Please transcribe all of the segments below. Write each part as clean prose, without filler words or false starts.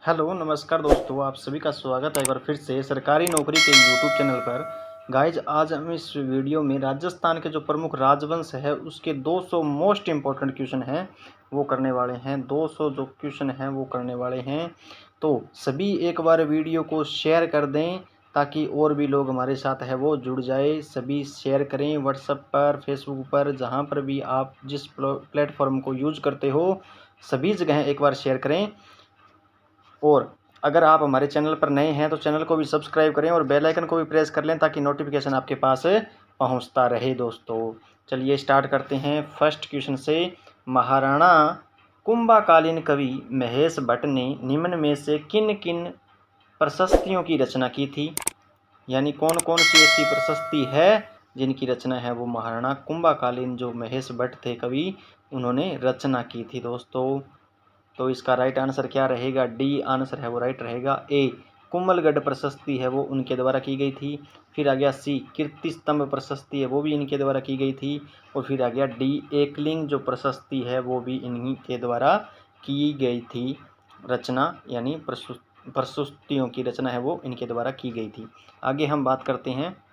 Hello नमस्कार दोस्तों, आप सभी का स्वागत है एक बार फिर से सरकारी नौकरी के यूट्यूब चैनल पर। गाइज आज हम इस वीडियो में राजस्थान के जो प्रमुख राजवंश है उसके 200 मोस्ट इम्पोर्टेंट क्वेश्चन हैं वो करने वाले हैं। 200 जो क्वेश्चन हैं वो करने वाले हैं, तो सभी एक बार वीडियो को शेयर कर दें ताकि और भी लोग हमारे साथ है वो जुड़ जाए। सभी शेयर करें व्हाट्सएप पर, फेसबुक पर, जहाँ पर भी आप जिस प्लेटफॉर्म को यूज करते हो सभी जगह एक बार शेयर करें। और अगर आप हमारे चैनल पर नए हैं तो चैनल को भी सब्सक्राइब करें और बेल आइकन को भी प्रेस कर लें ताकि नोटिफिकेशन आपके पास पहुंचता रहे। दोस्तों चलिए स्टार्ट करते हैं फर्स्ट क्वेश्चन से। महाराणा कुंभाकालीन कवि महेश भट्ट ने निम्न में से किन किन प्रशस्तियों की रचना की थी, यानी कौन कौन सी ऐसी प्रशस्ति है जिनकी रचना है वो महाराणा कुंभाकालीन जो महेश भट्ट थे कवि उन्होंने रचना की थी। दोस्तों तो इसका राइट आंसर क्या रहेगा? डी आंसर है वो राइट रहेगा। ए कुंभलगढ़ प्रशस्ति है वो उनके द्वारा की गई थी। फिर आ गया सी कीर्ति स्तंभ प्रशस्ति है वो भी इनके द्वारा की गई थी। और फिर आ गया डी एकलिंग जो प्रशस्ति है वो भी इन्हीं के द्वारा की गई थी रचना, यानी प्रशस्तियों की रचना है वो इनके द्वारा की गई थी। आगे हम बात करते हैं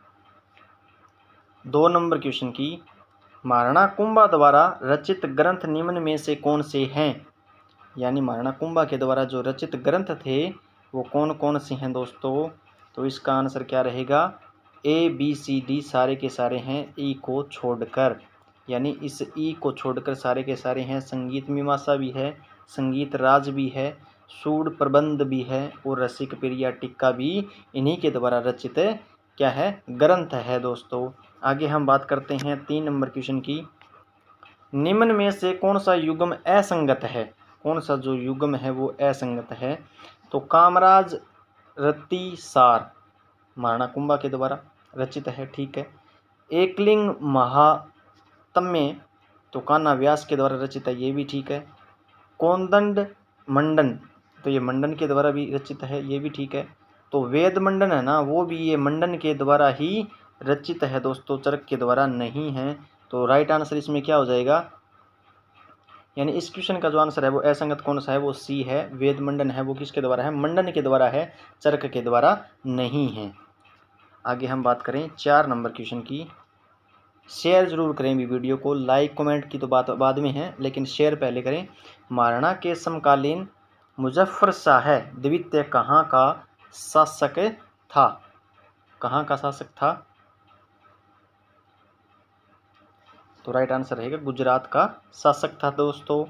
2 नंबर क्वेश्चन की। महाराणा कुंभा द्वारा रचित ग्रंथ निम्न में से कौन से हैं, यानी महाराणा कुंभा के द्वारा जो रचित ग्रंथ थे वो कौन कौन से हैं दोस्तों? तो इसका आंसर क्या रहेगा? ए बी सी डी सारे के सारे हैं ई को छोड़कर, यानी इस ई को छोड़कर सारे के सारे हैं। संगीत मीमांसा भी है, संगीत राज भी है, सूड प्रबंध भी है और रसिक प्रिया टिक्का भी इन्हीं के द्वारा रचित क्या है? ग्रंथ है। दोस्तों आगे हम बात करते हैं 3 नंबर क्वेश्चन की। निम्न में से कौन सा युग्म असंगत है? कौन सा जो युग्म है वो असंगत है? तो कामराज रतिसार महाराणा कुंभा के द्वारा रचित है, ठीक है। एकलिंग महात्म्य तो कान्हा व्यास के द्वारा रचित है, ये भी ठीक है। कोंदंड मंडन तो ये मंडन के द्वारा भी रचित है, ये भी ठीक है। तो वेद मंडन है ना, वो भी ये मंडन के द्वारा ही रचित है दोस्तों, चरक के द्वारा नहीं है। तो राइट आंसर इसमें क्या हो जाएगा? यानी इस क्वेश्चन का जो आंसर है वो असंगत कौन सा है? वो सी है। वेद मंडन है वो किसके द्वारा है? मंडन के द्वारा है, चरक के द्वारा नहीं है। आगे हम बात करें 4 नंबर क्वेश्चन की। शेयर जरूर करें भी वीडियो को, लाइक कमेंट की तो बात बाद में है लेकिन शेयर पहले करें। महाराणा के समकालीन मुजफ्फर शाह द्वितीय कहाँ का शासक था? कहाँ का शासक था? तो राइट आंसर रहेगा गुजरात का शासक था। दोस्तों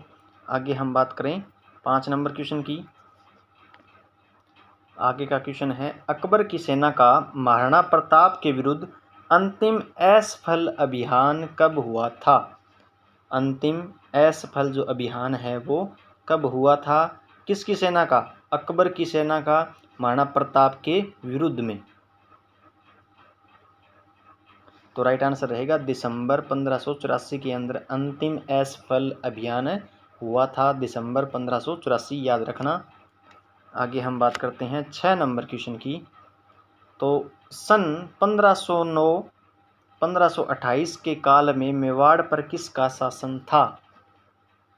आगे हम बात करें 5 नंबर क्वेश्चन की। आगे का क्वेश्चन है अकबर की सेना का महाराणा प्रताप के विरुद्ध अंतिम असफल अभियान कब हुआ था? अंतिम असफल जो अभियान है वो कब हुआ था? किसकी सेना का? अकबर की सेना का महाराणा प्रताप के विरुद्ध में। तो राइट आंसर रहेगा दिसंबर 1584 के अंदर अंतिम असफल अभियान हुआ था, दिसंबर 1584 याद रखना। आगे हम बात करते हैं 6 नंबर क्वेश्चन की। तो सन 1528 के काल में मेवाड़ पर किसका शासन था?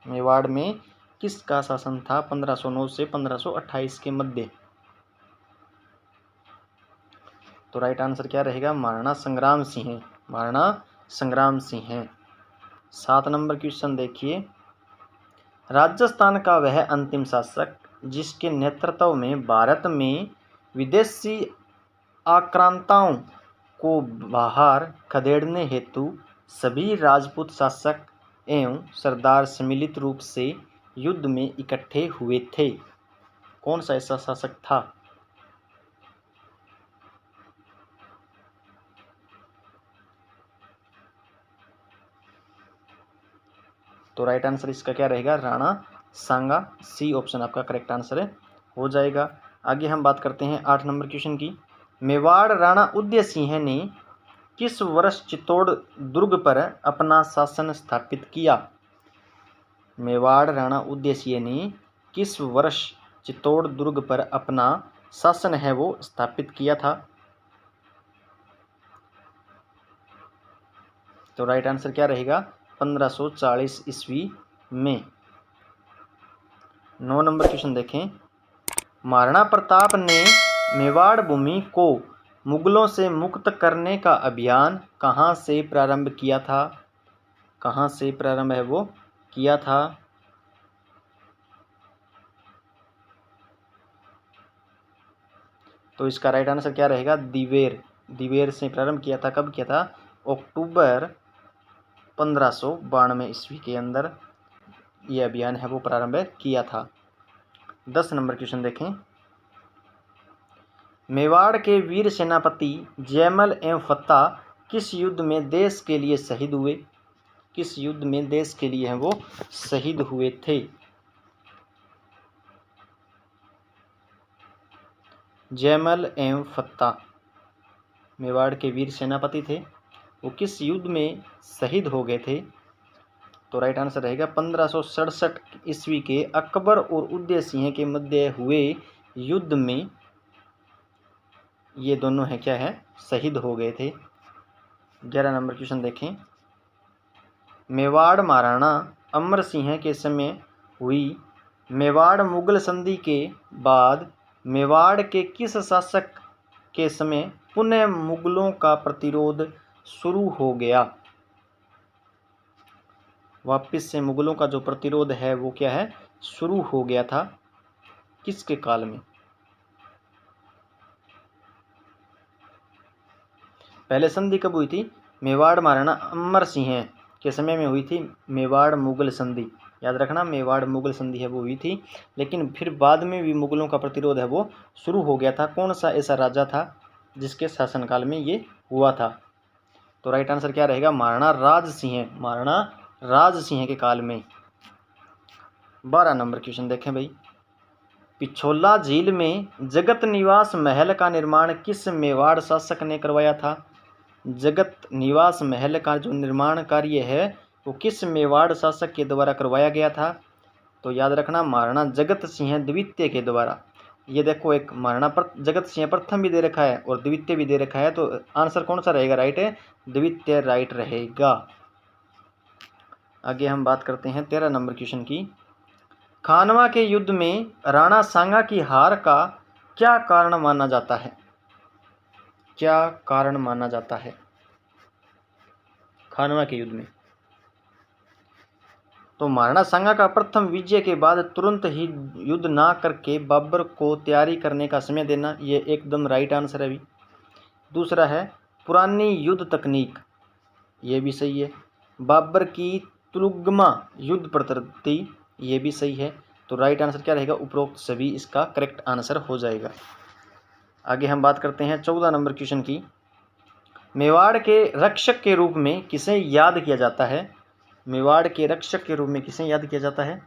मेवाड़ में किसका शासन था 1509 से 1528 के मध्य? तो राइट आंसर क्या रहेगा? महाराणा संग्राम सिंह, महाराणा संग्राम सिंह। 7 नंबर क्वेश्चन देखिए। राजस्थान का वह अंतिम शासक जिसके नेतृत्व में भारत में विदेशी आक्रांताओं को बाहर खदेड़ने हेतु सभी राजपूत शासक एवं सरदार सम्मिलित रूप से युद्ध में इकट्ठे हुए थे, कौन सा ऐसा शासक था? तो राइट आंसर इसका क्या रहेगा? राणा सांगा, सी ऑप्शन आपका करेक्ट आंसर हो जाएगा। आगे हम बात करते हैं 8 नंबर क्वेश्चन की। मेवाड़ राणा उदय सिंह ने किस वर्ष चित्तौड़ दुर्ग पर अपना शासन स्थापित किया? मेवाड़ राणा उदय सिंह ने किस वर्ष चित्तौड़ दुर्ग पर अपना शासन है वो स्थापित किया था? तो राइट आंसर क्या रहेगा? 1540 ईस्वी में। 9 नंबर क्वेश्चन देखें। महाराणा प्रताप ने मेवाड़ भूमि को मुगलों से मुक्त करने का अभियान कहाँ से प्रारंभ किया था? कहाँ से प्रारंभ है वो किया था? तो इसका राइट आंसर क्या रहेगा? दिवेर। दिवेर से प्रारंभ किया था। कब किया था? अक्टूबर 1592 ईस्वी के अंदर ये अभियान है वो प्रारंभ किया था। 10 नंबर क्वेश्चन देखें। मेवाड़ के वीर सेनापति जयमल एवं फत्ता किस युद्ध में देश के लिए शहीद हुए? किस युद्ध में देश के लिए वो शहीद हुए थे? जयमल एवं फत्ता मेवाड़ के वीर सेनापति थे, वो किस युद्ध में शहीद हो गए थे? तो राइट आंसर रहेगा 1567 ईस्वी के अकबर और उदय सिंह के मध्य हुए युद्ध में ये दोनों है क्या है? शहीद हो गए थे। 11 नंबर क्वेश्चन देखें। मेवाड़ महाराणा अमर सिंह के समय हुई मेवाड़ मुगल संधि के बाद मेवाड़ के किस शासक के समय पुनः मुगलों का प्रतिरोध शुरू हो गया? वापस से मुगलों का जो प्रतिरोध है वो क्या है? शुरू हो गया था। किसके काल में? पहले संधि कब हुई थी? मेवाड़ महाराणा अमर सिंह के समय में हुई थी मेवाड़ मुगल संधि। याद रखना, मेवाड़ मुगल संधि है वो हुई थी, लेकिन फिर बाद में भी मुगलों का प्रतिरोध है वो शुरू हो गया था। कौन सा ऐसा राजा था जिसके शासनकाल में ये हुआ था? तो राइट आंसर क्या रहेगा? महाराणा राज सिंह। महाराणा राज सिंह के काल में। 12 नंबर क्वेश्चन देखें भाई। पिछोला झील में जगत निवास महल का निर्माण किस मेवाड़ शासक ने करवाया था? जगत निवास महल का जो निर्माण कार्य है वो किस मेवाड़ शासक के द्वारा करवाया गया था? तो याद रखना, महाराणा जगत सिंह द्वितीय के द्वारा। ये देखो, एक महाराणा जगत सिंह प्रथम भी दे रखा है और द्वितीय भी दे रखा है, तो आंसर कौन सा रहेगा? राइट है, द्वितीय राइट रहेगा। आगे हम बात करते हैं 13 नंबर क्वेश्चन की। खानवा के युद्ध में राणा सांगा की हार का क्या कारण माना जाता है? क्या कारण माना जाता है खानवा के युद्ध में? तो महाराणा सांगा का प्रथम विजय के बाद तुरंत ही युद्ध ना करके बाबर को तैयारी करने का समय देना, ये एकदम राइट आंसर है भी। दूसरा है पुरानी युद्ध तकनीक, ये भी सही है। बाबर की तुलुगमा युद्ध पद्धति, ये भी सही है। तो राइट आंसर क्या रहेगा? उपरोक्त सभी इसका करेक्ट आंसर हो जाएगा। आगे हम बात करते हैं 14 नंबर क्वेश्चन की। मेवाड़ के रक्षक के रूप में किसे याद किया जाता है? मेवाड़ के रक्षक के रूप में किसे याद किया जाता है?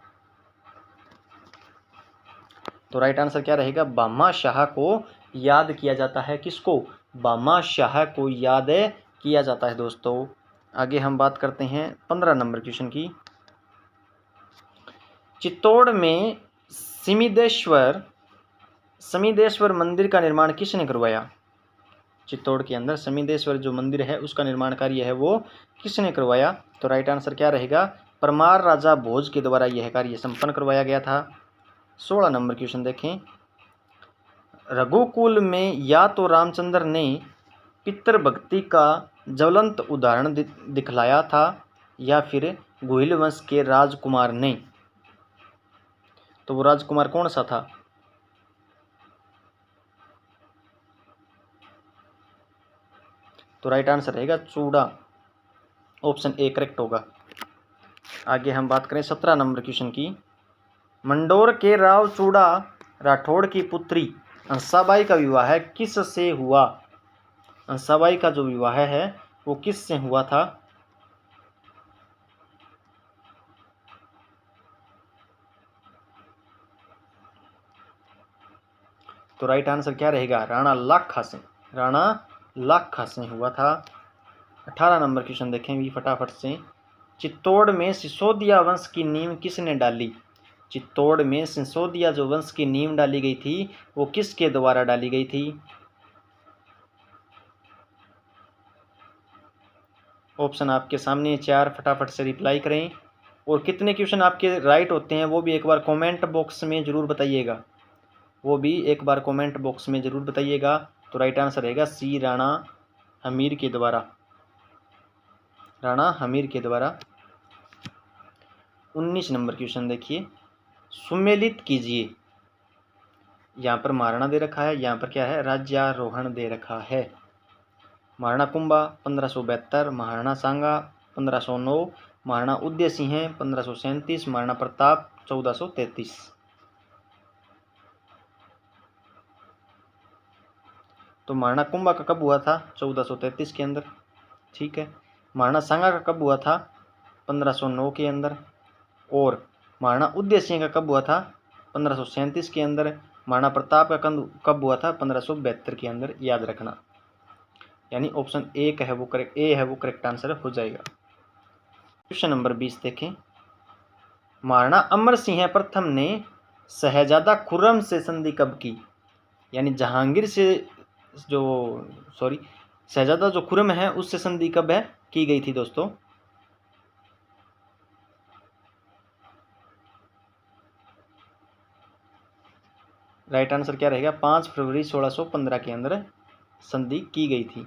तो राइट आंसर क्या रहेगा? बामा शाह को याद किया जाता है। किसको? बामा शाह को याद किया जाता है दोस्तों। आगे हम बात करते हैं 15 नंबर क्वेश्चन की। चित्तौड़ में समिदेश्वर मंदिर का निर्माण किसने करवाया? चित्तौड़ के अंदर समिदेश्वर जो मंदिर है उसका निर्माण कार्य है वो किसने करवाया? तो राइट आंसर क्या रहेगा? परमार राजा भोज के द्वारा यह कार्य संपन्न करवाया गया था। 16 नंबर क्वेश्चन देखें। रघुकुल में या तो रामचंद्र ने पितृभक्ति का ज्वलंत उदाहरण दिखलाया था या फिर गोहिल वंश के राजकुमार ने। तो वो राजकुमार कौन सा था? तो राइट आंसर रहेगा चूड़ा। ऑप्शन ए करेक्ट होगा। आगे हम बात करें 17 नंबर क्वेश्चन की। मंडोर के राव चूड़ा राठौड़ की पुत्री अंसाबाई का विवाह किस से हुआ? अंसाबाई का जो विवाह है वो किस से हुआ था? तो राइट आंसर क्या रहेगा? राणा लाखा से। राणा लाखा से हुआ था। 18 नंबर क्वेश्चन देखें भी फटाफट से। चित्तौड़ में सिसोदिया वंश की नींव किसने डाली? चित्तौड़ में सिसोदिया जो वंश की नींव डाली गई थी वो किसके द्वारा डाली गई थी? ऑप्शन आपके सामने 4, फटाफट से रिप्लाई करें। और कितने क्वेश्चन आपके राइट होते हैं वो भी एक बार कमेंट बॉक्स में ज़रूर बताइएगा। वो भी एक बार कमेंट बॉक्स में ज़रूर बताइएगा। तो राइट आंसर रहेगा सी, राणा हमीर के द्वारा। राणा हमीर के द्वारा। 19 नंबर क्वेश्चन देखिए, सुमेलित कीजिए। यहाँ पर महाराणा दे रखा है, यहाँ पर क्या है, राज्यारोहण दे रखा है। महाराणा कुंभा 1572, महाराणा सांगा 1509, महाराणा उदय सिंह 1537, महाराणा प्रताप 1433। तो महाराणा कुंभा का कब हुआ था? 1433 के अंदर, ठीक है। महाराणा सांगा का कब हुआ था? 1509 के अंदर। और महाराणा उदय सिंह का कब हुआ था? 1537 के अंदर। महाराणा प्रताप का कब हुआ था? 1572 के अंदर, याद रखना। यानी ऑप्शन ए का है वो करेक्ट, ए है वो करेक्ट आंसर हो जाएगा। क्वेश्चन नंबर 20 देखें, महाराणा अमर सिंह प्रथम ने शहजादा खुर्रम से संधि कब की? यानी जहांगीर से जो शहजादा जो खुर्रम है उससे संधि कब है की गई थी दोस्तों? राइट आंसर क्या रहेगा? 5 फरवरी 1615 के अंदर संधि की गई थी।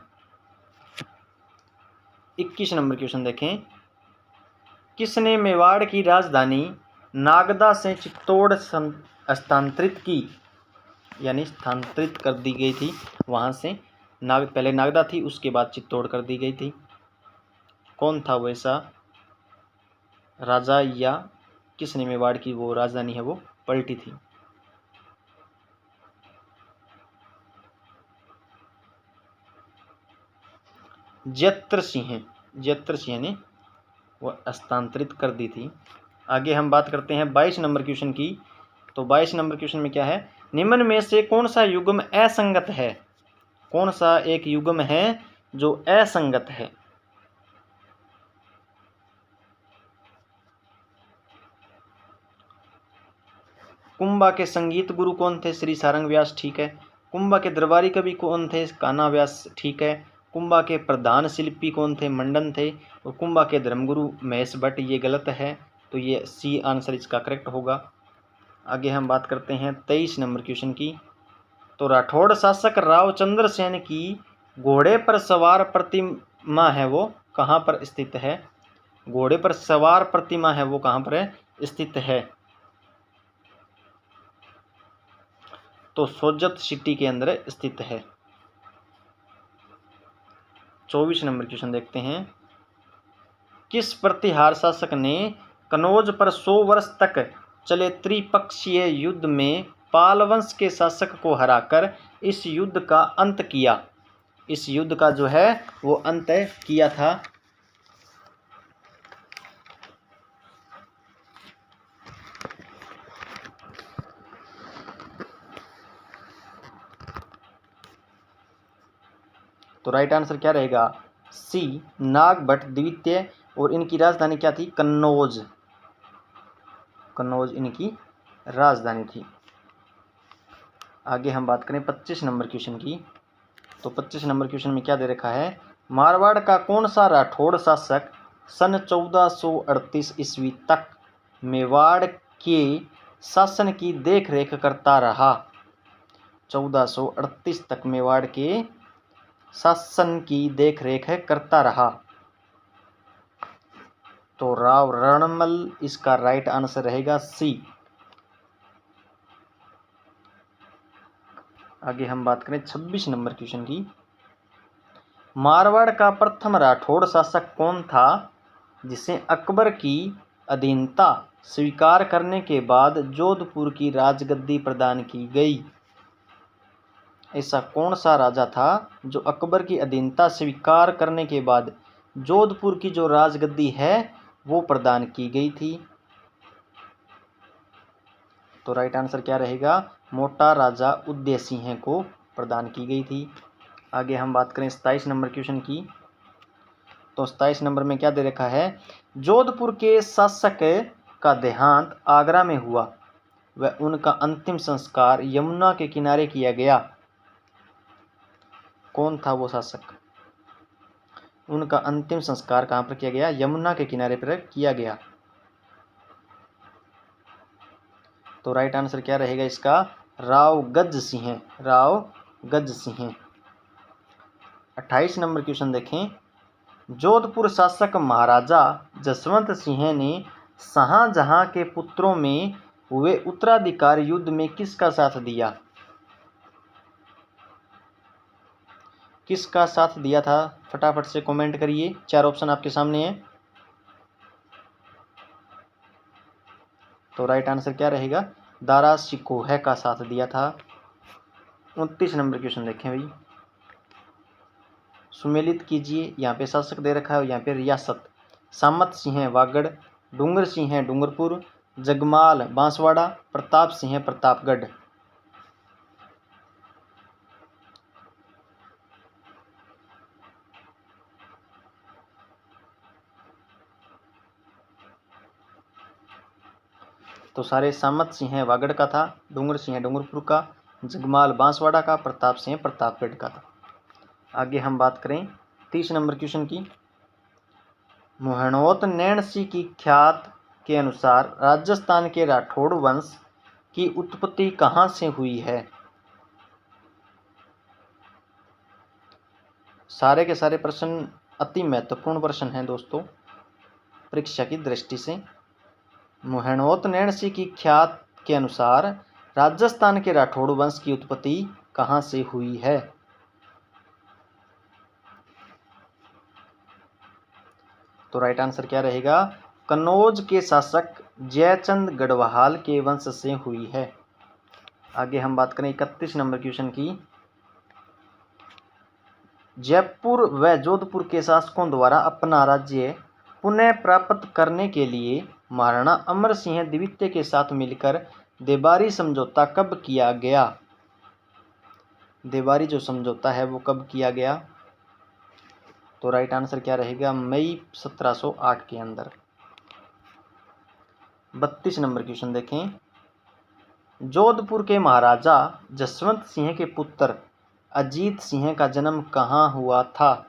21 नंबर क्वेश्चन देखें, किसने मेवाड़ की राजधानी नागदा से चित्तौड़ स्थानांतरित की? यानी स्थानांतरित कर दी गई थी वहाँ से। पहले नागदा थी, उसके बाद चित्तौड़ कर दी गई थी। कौन था वैसा राजा, या किसने मेवाड़ की वो राजधानी है वो पलटी थी? जयत्र सिंह ने वो स्थानांतरित कर दी थी। आगे हम बात करते हैं 22 नंबर क्वेश्चन की। तो 22 नंबर क्वेश्चन में क्या है, निम्न में से कौन सा युग्म असंगत है? कौन सा एक युग्म है जो असंगत है? कुंभा के संगीत गुरु कौन थे? श्री सारंग व्यास, ठीक है। कुंभा के दरबारी कवि कौन थे? कान्हा व्यास, ठीक है। कुंभा के प्रधान शिल्पी कौन थे? मंडन थे। और कुंभा के धर्मगुरु महेश भट्ट, ये गलत है। तो ये सी आंसर इसका करेक्ट होगा। आगे हम बात करते हैं 23 नंबर क्वेश्चन की। तो राठौड़ शासक रावचंद्र सेन की घोड़े पर सवार प्रतिमा है वो कहाँ पर स्थित है? घोड़े पर सवार प्रतिमा है वो कहाँ पर स्थित है? तो सोजत सिटी के अंदर स्थित है। 24 नंबर क्वेश्चन देखते हैं, किस प्रतिहार शासक ने कनौज पर 100 वर्ष तक चले त्रिपक्षीय युद्ध में पाल वंश के शासक को हराकर इस युद्ध का अंत किया? इस युद्ध का जो है वो अंत किया था। तो राइट आंसर क्या रहेगा? सी, नागभट्ट द्वितीय। और इनकी राजधानी क्या थी? कन्नौज। कन्नौज इनकी राजधानी थी। आगे हम बात करें 25 नंबर क्वेश्चन की। तो 25 नंबर क्वेश्चन में क्या दे रखा है, मारवाड़ का कौन सा राठौड़ शासक सन 1438 ईस्वी तक मेवाड़ के शासन की देखरेख करता रहा? 1438 तक मेवाड़ के शासन की देखरेख करता रहा। तो राव रणमल इसका राइट आंसर रहेगा सी। आगे हम बात करें 26 नंबर क्वेश्चन की। मारवाड़ का प्रथम राठौड़ शासक कौन था जिसे अकबर की अधीनता स्वीकार करने के बाद जोधपुर की राजगद्दी प्रदान की गई? ऐसा कौन सा राजा था जो अकबर की अधीनता स्वीकार करने के बाद जोधपुर की जो राजगद्दी है वो प्रदान की गई थी? तो राइट आंसर क्या रहेगा? मोटा राजा उदय सिंह को प्रदान की गई थी। आगे हम बात करें 27 नंबर क्वेश्चन की। तो 27 नंबर में क्या दे रखा है, जोधपुर के शासक का देहांत आगरा में हुआ व उनका अंतिम संस्कार यमुना के किनारे किया गया। कौन था वो शासक? उनका अंतिम संस्कार कहाँ पर किया गया? यमुना के किनारे पर किया गया। तो राइट आंसर क्या रहेगा इसका? राव गज सिंह। राव गज सिंह। 28 नंबर क्वेश्चन देखें। जोधपुर शासक महाराजा जसवंत सिंह ने शाहजहां के पुत्रों में हुए उत्तराधिकार युद्ध में किसका साथ दिया? किसका साथ दिया था? फटाफट से कमेंट करिए। 4 ऑप्शन आपके सामने हैं। तो राइट आंसर क्या रहेगा? दारा शिकोह का साथ दिया था। 29 नंबर क्वेश्चन देखें भाई। सुमेलित कीजिए। यहाँ पे शासक दे रखा है और यहाँ पे रियासत। सामत सिंह वागड़, डूंगर सिंह डूंगरपुर, जगमाल बांसवाड़ा, प्रताप सिंह प्रतापगढ़। तो सारे सामत सिंह वागड़ का था, डूंगर सिंह डूंगरपुर का, जगमाल बांसवाड़ा का, प्रताप सिंह प्रतापगढ़ का था। आगे हम बात करें 30 नंबर क्वेश्चन की। मोहनोत नैणसी की ख्यात के अनुसार राजस्थान के राठौड़ वंश की उत्पत्ति कहाँ से हुई है? सारे के सारे प्रश्न अति महत्वपूर्ण प्रश्न हैं दोस्तों परीक्षा की दृष्टि से। मोहनोत नैणसी की ख्यात के अनुसार राजस्थान के राठौड़ वंश की उत्पत्ति कहाँ से हुई है? तो राइट आंसर क्या रहेगा? कन्नौज के शासक जयचंद गढ़वाल के वंश से हुई है। आगे हम बात करें 31 नंबर क्वेश्चन की। जयपुर व जोधपुर के शासकों द्वारा अपना राज्य पुनः प्राप्त करने के लिए महाराणा अमर सिंह द्वितीय के साथ मिलकर देबारी समझौता कब किया गया? देबारी जो समझौता है वो कब किया गया? तो राइट आंसर क्या रहेगा? मई 1708 के अंदर। 32 नंबर क्वेश्चन देखें। जोधपुर के महाराजा जसवंत सिंह के पुत्र अजीत सिंह का जन्म कहाँ हुआ था?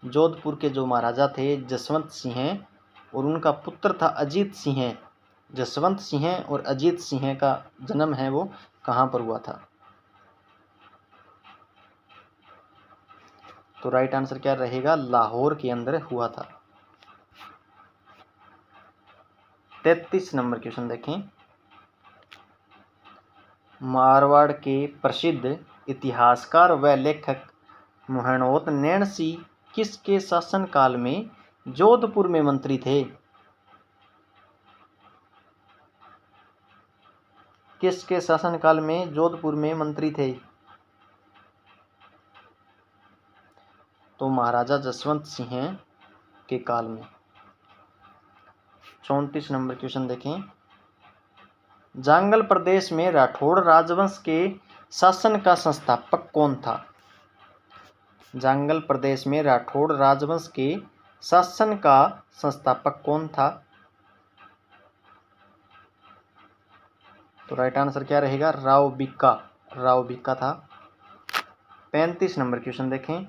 जोधपुर के जो महाराजा थे जसवंत सिंह और उनका पुत्र था अजीत सिंह। जसवंत सिंह और अजीत सिंह का जन्म है वो कहाँ पर हुआ था? तो राइट आंसर क्या रहेगा? लाहौर के अंदर हुआ था। 33 नंबर क्वेश्चन देखें। मारवाड़ के प्रसिद्ध इतिहासकार व लेखक मोहनोत नैणसी किसके शासनकाल में जोधपुर में मंत्री थे? किसके शासनकाल में जोधपुर में मंत्री थे? तो महाराजा जसवंत सिंह के काल में। 34 नंबर क्वेश्चन देखें। जांगल प्रदेश में राठौड़ राजवंश के शासन का संस्थापक कौन था? जांगल प्रदेश में राठौड़ राजवंश के शासन का संस्थापक कौन था? तो राइट आंसर क्या रहेगा? राव बिक्का। राव बिक्का था। 35 नंबर क्वेश्चन देखें।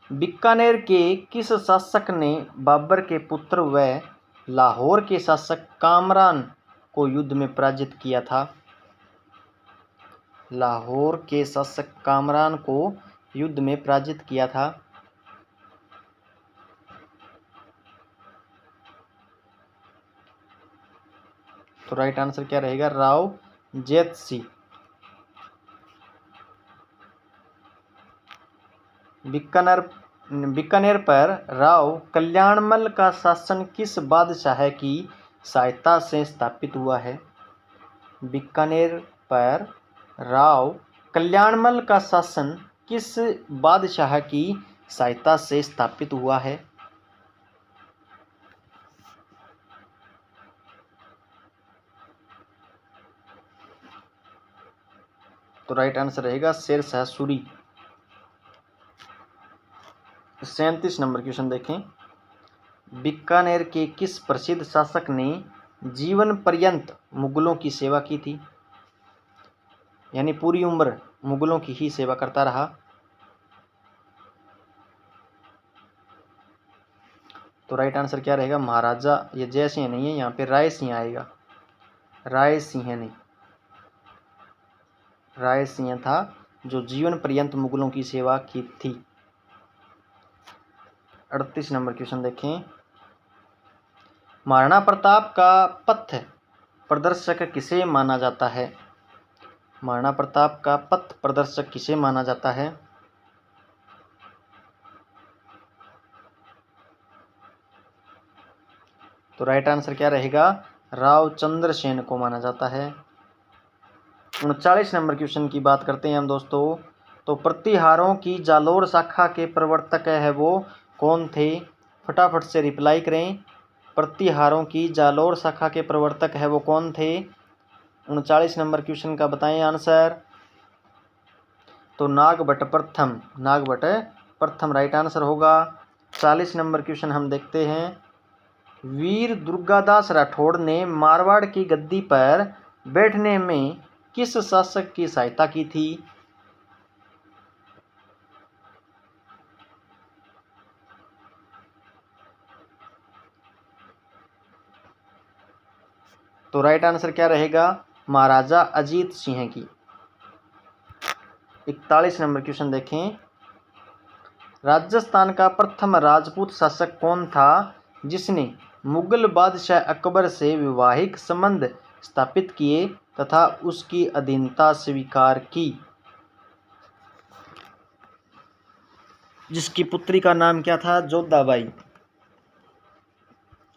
बीकानेर के किस शासक ने बाबर के पुत्र व लाहौर के शासक कामरान को युद्ध में पराजित किया था? लाहौर के शासक कामरान को युद्ध में पराजित किया था। तो राइट आंसर क्या रहेगा? राव जैतसी। बीकानेर पर राव कल्याणमल का शासन किस बादशाह की सहायता से स्थापित हुआ है? बीकानेर पर राव कल्याणमल का शासन किस बादशाह की सहायता से स्थापित हुआ है? तो राइट आंसर रहेगा शेर शाह सूरी। 37 नंबर क्वेश्चन देखें। बीकानेर के किस प्रसिद्ध शासक ने जीवन पर्यंत मुगलों की सेवा की थी? यानी पूरी उम्र मुगलों की ही सेवा करता रहा। तो राइट आंसर क्या रहेगा? महाराजा, ये जय सिंह नहीं है, यहाँ पे राय सिंह आएगा। राय सिंह ने, राय सिंह था जो जीवन पर्यंत मुगलों की सेवा की थी। 38 नंबर क्वेश्चन देखें। महाराणा प्रताप का पथ प्रदर्शक किसे माना जाता है? महाराणा प्रताप का पथ प्रदर्शक किसे माना जाता है? तो राइट आंसर क्या रहेगा? राव चंद्रसेन को माना जाता है। 39 नंबर क्वेश्चन की बात करते हैं हम दोस्तों। तो प्रतिहारों की जालोर शाखा के प्रवर्तक है वो कौन थे? फटाफट से रिप्लाई करें। प्रतिहारों की जालोर शाखा के प्रवर्तक है वो कौन थे? 39 नंबर क्वेश्चन का बताएं आंसर। तो नागभट्ट प्रथम, नागभट्ट प्रथम राइट आंसर होगा। 40 नंबर क्वेश्चन हम देखते हैं। वीर दुर्गादास राठौड़ ने मारवाड़ की गद्दी पर बैठने में किस शासक की सहायता की थी? तो राइट आंसर क्या रहेगा? महाराजा अजीत सिंह की। 41 नंबर क्वेश्चन देखें। राजस्थान का प्रथम राजपूत शासक कौन था जिसने मुगल बादशाह अकबर से वैवाहिक संबंध स्थापित किए तथा उसकी अधीनता स्वीकार की? जिसकी पुत्री का नाम क्या था? जोधाबाई।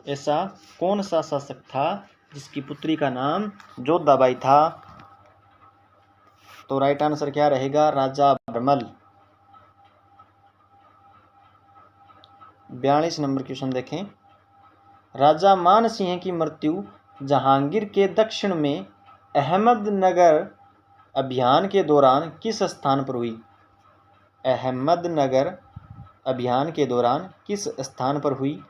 ऐसा कौन सा शासक था जिसकी पुत्री का नाम जोधाबाई था? तो राइट आंसर क्या रहेगा? राजा भरमल। 42 नंबर क्वेश्चन देखें। राजा मान सिंह की मृत्यु जहांगीर के दक्षिण में अहमदनगर अभियान के दौरान किस स्थान पर हुई? अहमदनगर अभियान के दौरान किस स्थान पर हुई?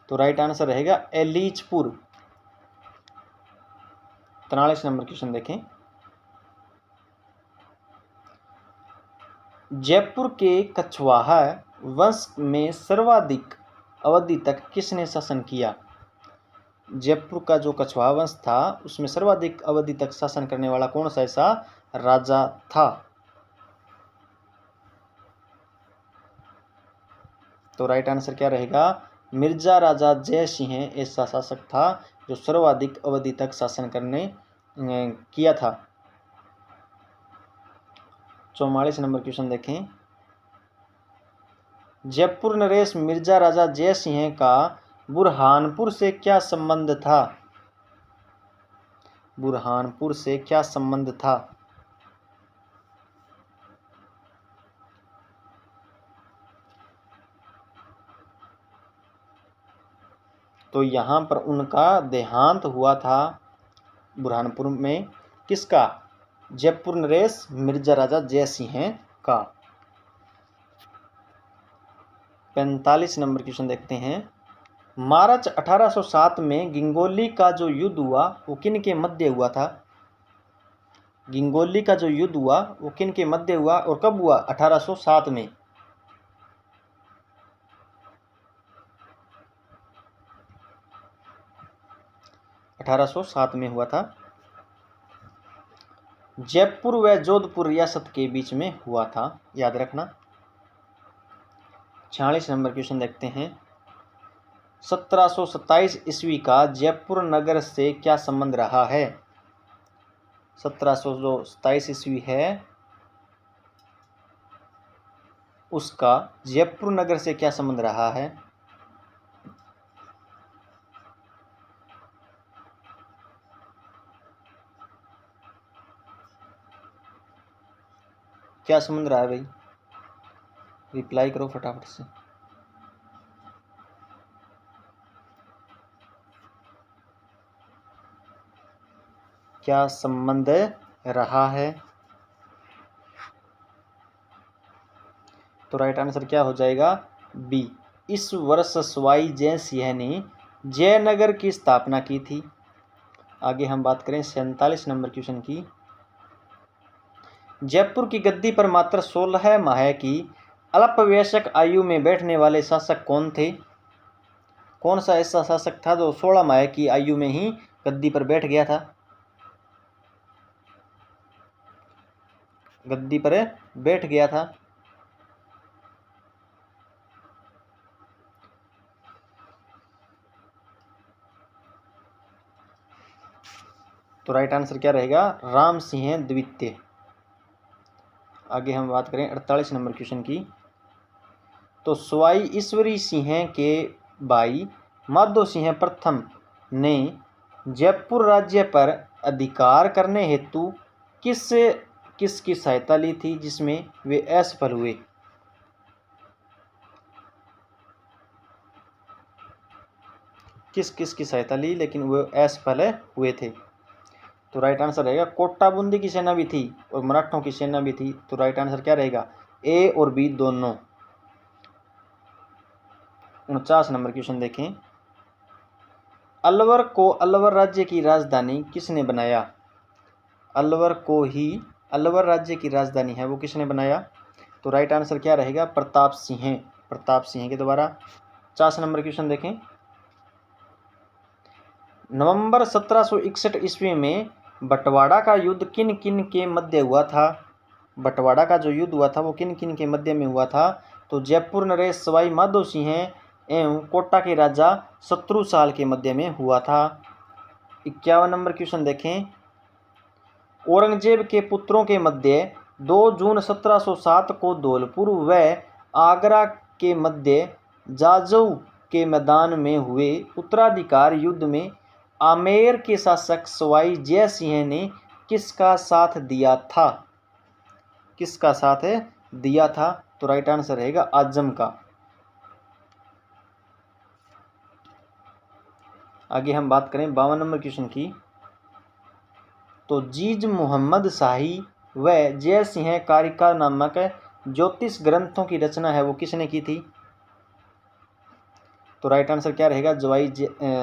तो राइट आंसर रहेगा एलीचपुर। 43 नंबर क्वेश्चन देखें। जयपुर के कछवाहा वंश में सर्वाधिक अवधि तक किसने शासन किया? जयपुर का जो कछवाहा वंश था उसमें सर्वाधिक अवधि तक शासन करने वाला कौन सा ऐसा राजा था? तो राइट आंसर क्या रहेगा? मिर्जा राजा जय सिंह ऐसा शासक था जो सर्वाधिक अवधि तक शासन करने किया था। 44 नंबर क्वेश्चन देखें। जयपुर नरेश मिर्जा राजा जय सिंह का बुरहानपुर से क्या संबंध था? बुरहानपुर से क्या संबंध था? तो यहाँ पर उनका देहांत हुआ था बुरहानपुर में। किसका? जयपुर नरेश मिर्जा राजा जय सिंह का। 45 नंबर क्वेश्चन देखते हैं। मार्च 1807 में गिंगोली का जो युद्ध हुआ वो किन के मध्य हुआ था? गिंगोली का जो युद्ध हुआ वो किन के मध्य हुआ और कब हुआ? 1807 में। 1807 में हुआ था। जयपुर व जोधपुर रियासत के बीच में हुआ था, याद रखना। 46 नंबर क्वेश्चन देखते हैं। 1727 ईस्वी का जयपुर नगर से क्या संबंध रहा है? 1727 ईस्वी है उसका जयपुर नगर से क्या संबंध रहा है? क्या संबंध रहा है भाई? रिप्लाई करो फटाफट से। क्या संबंध रहा है? तो राइट आंसर क्या हो जाएगा? बी। इस वर्ष सवाई जय सिंह ने जयनगर की स्थापना की थी। आगे हम बात करें 47 नंबर क्वेश्चन की। जयपुर की गद्दी पर मात्र 16 माह की अल्पवयस्क आयु में बैठने वाले शासक कौन थे? कौन सा ऐसा शासक था जो 16 माह की आयु में ही गद्दी पर बैठ गया था? गद्दी पर बैठ गया था। तो राइट आंसर क्या रहेगा? राम सिंह द्वितीय। आगे हम बात करें 48 नंबर क्वेश्चन की। तो सवाई ईश्वरी सिंह के भाई माधो सिंह प्रथम ने जयपुर राज्य पर अधिकार करने हेतु किसकी सहायता ली थी, जिसमें वे असफल हुए? किसकी सहायता ली लेकिन वो असफल हुए थे? तो राइट आंसर रहेगा कोटा बूंदी की सेना भी थी और मराठों की सेना भी थी। तो राइट आंसर क्या रहेगा? ए और बी दोनों। 49 नंबर क्वेश्चन देखें। अलवर को अलवर राज्य की राजधानी किसने बनाया? अलवर को ही अलवर राज्य की राजधानी है वो किसने बनाया? तो राइट आंसर क्या रहेगा? प्रताप सिंह के द्वारा। 50 नंबर क्वेश्चन देखें। नवंबर 1761 ईस्वी में बंटवाड़ा का युद्ध किन किन के मध्य हुआ था? बंटवाड़ा का जो युद्ध हुआ था वो किन किन के मध्य में हुआ था? तो जयपुर नरेश सवाई माधो सिंह एवं कोटा के राजा शत्रु साल के मध्य में हुआ था। 51 नंबर क्वेश्चन देखें। औरंगजेब के पुत्रों के मध्य 2 जून 1707 को धौलपुर व आगरा के मध्य जाजऊ के मैदान में हुए उत्तराधिकार युद्ध में आमेर के शासक सवाई जय सिंह ने किसका साथ दिया था? किसका साथ दिया था? तो राइट आंसर रहेगा आजम का। आगे हम बात करें 52 नंबर क्वेश्चन की। तो जीज मोहम्मद शाही व जय सिंह कारिका नामक ज्योतिष ग्रंथों की रचना है वो किसने की थी? तो राइट आंसर क्या रहेगा?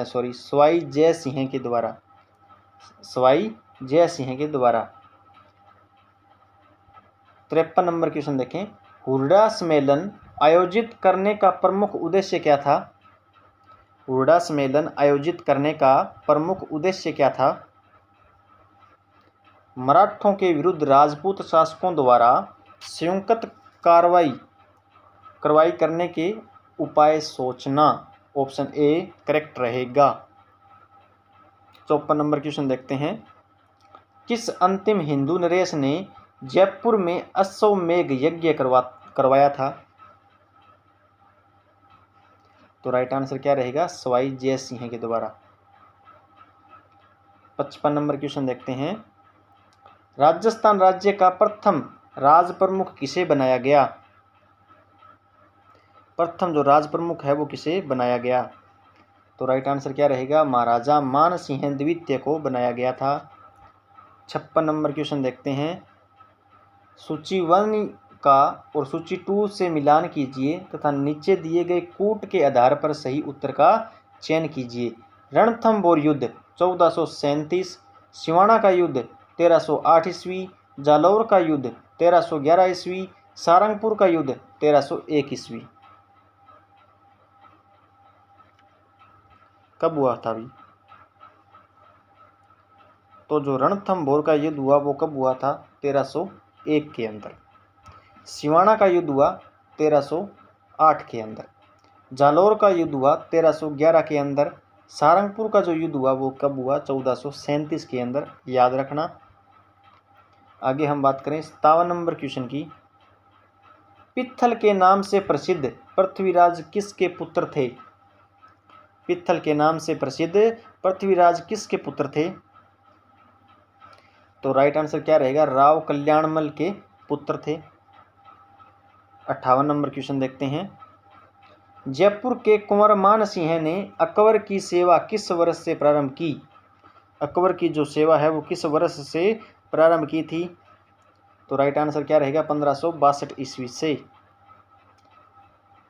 सवाई जय सिंह के द्वारा। सवाई जय सिंह के द्वारा। 53 नंबर क्वेश्चन देखें। हुरडा सम्मेलन आयोजित करने का प्रमुख उद्देश्य क्या था? हुरडा सम्मेलन आयोजित करने का प्रमुख उद्देश्य क्या था? मराठों के विरुद्ध राजपूत शासकों द्वारा संयुक्त कार्रवाई करने के उपाय सोचना। ऑप्शन ए करेक्ट रहेगा। 54 नंबर क्वेश्चन देखते हैं। किस अंतिम हिंदू नरेश ने जयपुर में अश्वमेध यज्ञ करवाया था? तो राइट आंसर क्या रहेगा? सवाई जय सिंह के द्वारा। 55 नंबर क्वेश्चन देखते हैं। राजस्थान राज्य का प्रथम राज प्रमुख किसे बनाया गया? प्रथम जो राज प्रमुख है वो किसे बनाया गया? तो राइट आंसर क्या रहेगा? महाराजा मान सिंह द्वितीय को बनाया गया था। 56 नंबर क्वेश्चन देखते हैं। सूची 1 का और सूची 2 से मिलान कीजिए तथा नीचे दिए गए कूट के आधार पर सही उत्तर का चयन कीजिए। रणथंभौर युद्ध 1437, सिवाना का युद्ध 1308 ईस्वी, जालौर का युद्ध 1311 ईस्वी, सारंगपुर का युद्ध 1301 ईस्वी। कब हुआ था अभी? तो जो रणथंभौर का युद्ध हुआ वो कब हुआ था? 1301 के अंदर। सिवाना का युद्ध हुआ 1308 के अंदर। जालौर का युद्ध हुआ 1311 के अंदर। सारंगपुर का जो युद्ध हुआ वो कब हुआ? 1437 के अंदर। याद रखना। आगे हम बात करें 57 नंबर क्वेश्चन की। पित्थल के नाम से प्रसिद्ध पृथ्वीराज किसके पुत्र थे? पित्थल के नाम से प्रसिद्ध पृथ्वीराज किसके पुत्र थे? तो राइट आंसर क्या रहेगा? राव कल्याणमल के पुत्र थे। 58 नंबर क्वेश्चन देखते हैं। जयपुर के कुंवर मान सिंह ने अकबर की सेवा किस वर्ष से प्रारंभ की? अकबर की जो सेवा है वो किस वर्ष से प्रारंभ की थी? तो राइट आंसर क्या रहेगा? 1562 ईस्वी से।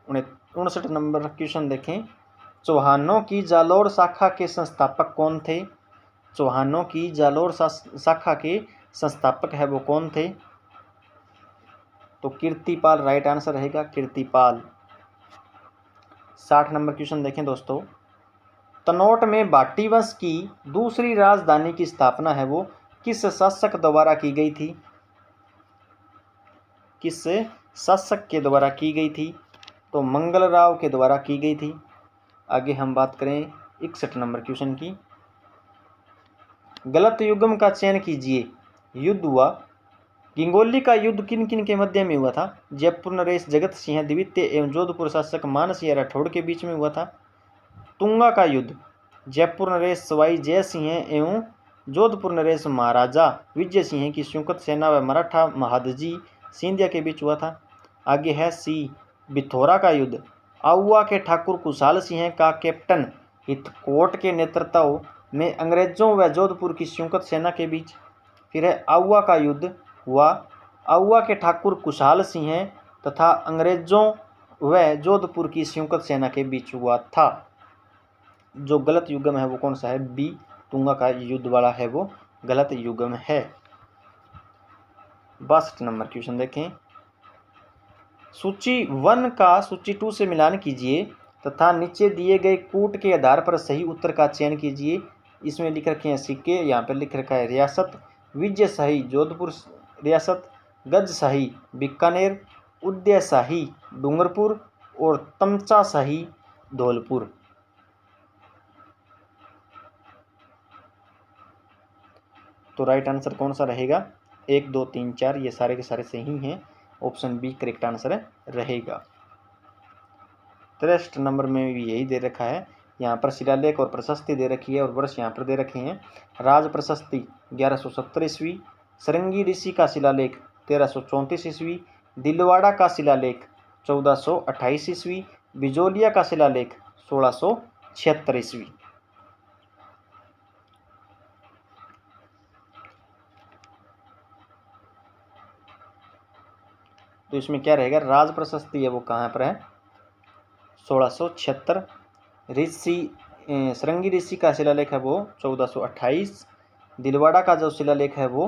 59 नंबर क्वेश्चन देखें। चौहानों की जालौर शाखा के संस्थापक कौन थे? चौहानों की जालौर शाखा के संस्थापक है वो कौन थे? तो कीर्तिपाल राइट आंसर रहेगा, कीर्तिपाल। 60 नंबर क्वेश्चन देखें दोस्तों। तनोट में भाटी वंश की दूसरी राजधानी की स्थापना है वो किस शासक द्वारा की गई थी? किस शासक के द्वारा की गई थी? तो मंगलराव के द्वारा की गई थी। आगे हम बात करें 61 नंबर क्वेश्चन की। गलत युग्म का चयन कीजिए। युद्ध हुआ। गंगोली का युद्ध किन किन के मध्य में हुआ था? जयपुर नरेश जगत सिंह द्वितीय एवं जोधपुर शासक मानसिंह राठौड़ के बीच में हुआ था। तुंगा का युद्ध जयपुर नरेश सवाई जय सिंह एवं जोधपुर नरेश महाराजा विजय सिंह की संयुक्त सेना व मराठा महादजी सिंधिया के बीच हुआ था। आगे है सी बिथौरा का युद्ध आउवा के ठाकुर कुशाल सिंह का कैप्टन हितकोट के नेतृत्व में अंग्रेजों व जोधपुर की संयुक्त सेना के बीच। फिर है आउवा का युद्ध हुआ आउवा के ठाकुर कुशाल सिंह तथा अंग्रेजों व जोधपुर की संयुक्त सेना के बीच हुआ था। जो गलत युग्म है वो कौन सा है? बी तुंगा का युद्ध वाला है वो गलत युग्म है। 62 नंबर क्वेश्चन देखें। सूची 1 का सूची 2 से मिलान कीजिए तथा नीचे दिए गए कूट के आधार पर सही उत्तर का चयन कीजिए। इसमें लिख रखे हैं सिक्के, यहाँ पर लिख रखा है रियासत, विजय शाही जोधपुर रियासत, गज शाही बीकानेर, उदय शाही डूंगरपुर और तमचा शाही धौलपुर। तो राइट आंसर कौन सा रहेगा? 1, 2, 3, 4 ये सारे के सारे सही हैं। ऑप्शन बी करेक्ट आंसर रहेगा। 63 नंबर में भी यही दे रखा है। यहाँ पर शिलालेख और प्रशस्ति दे रखी है और वर्ष यहाँ पर दे रखे हैं। राज प्रशस्ति 1170 ईस्वी, सरंगी ऋषि का शिलालेख 1334 ईस्वी, दिलवाड़ा का शिलालेख 1428 ईस्वी, बिजोलिया का शिलालेख 1676 ईस्वी। तो इसमें क्या रहेगा? राज प्रशस्ति है वो कहाँ पर है? 1676। ऋषि सरंगी ऋषि का शिलालेख है वो 1428। दिलवाड़ा का जो शिलालेख है वो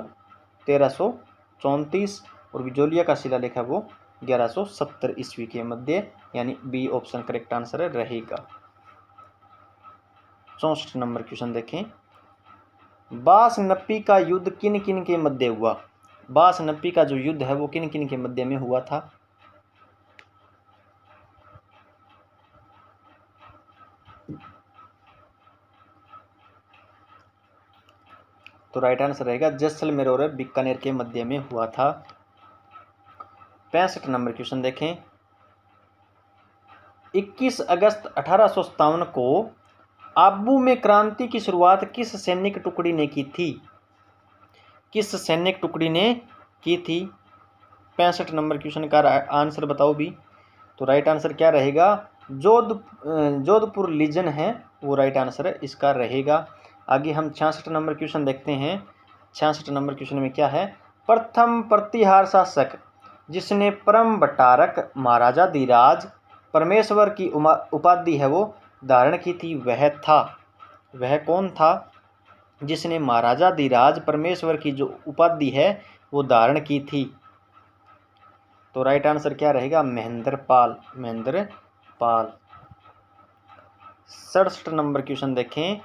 1334 और बिजोलिया का शिलालेख है वो 1170 ईस्वी के मध्य, यानी बी ऑप्शन करेक्ट आंसर रहेगा। 64 नंबर क्वेश्चन देखें। बासनप्पी का युद्ध किन किन के मध्य हुआ? बासनप्पी का जो युद्ध है वो किन किन के मध्य में हुआ था? तो राइट आंसर रहेगा जैसलमेर और बीकानेर के मध्य में हुआ था। 65 नंबर क्वेश्चन देखें। 21 अगस्त 1857 को आबू में क्रांति की शुरुआत किस सैनिक टुकड़ी ने की थी? किस सैनिक टुकड़ी ने की थी? 65 नंबर क्वेश्चन का आंसर बताओ भी। तो राइट आंसर क्या रहेगा? जोधपुर लीजन है वो राइट आंसर इसका रहेगा। आगे हम 66 नंबर क्वेश्चन देखते हैं। 66 नंबर क्वेश्चन में क्या है? प्रथम प्रतिहार शासक जिसने परम भट्टारक महाराजा धीराज परमेश्वर की उपाधि है वो धारण की थी, वह कौन था जिसने महाराजा धीराज परमेश्वर की जो उपाधि है वो धारण की थी? तो राइट आंसर क्या रहेगा? महेंद्रपाल। 67 नंबर क्वेश्चन देखें।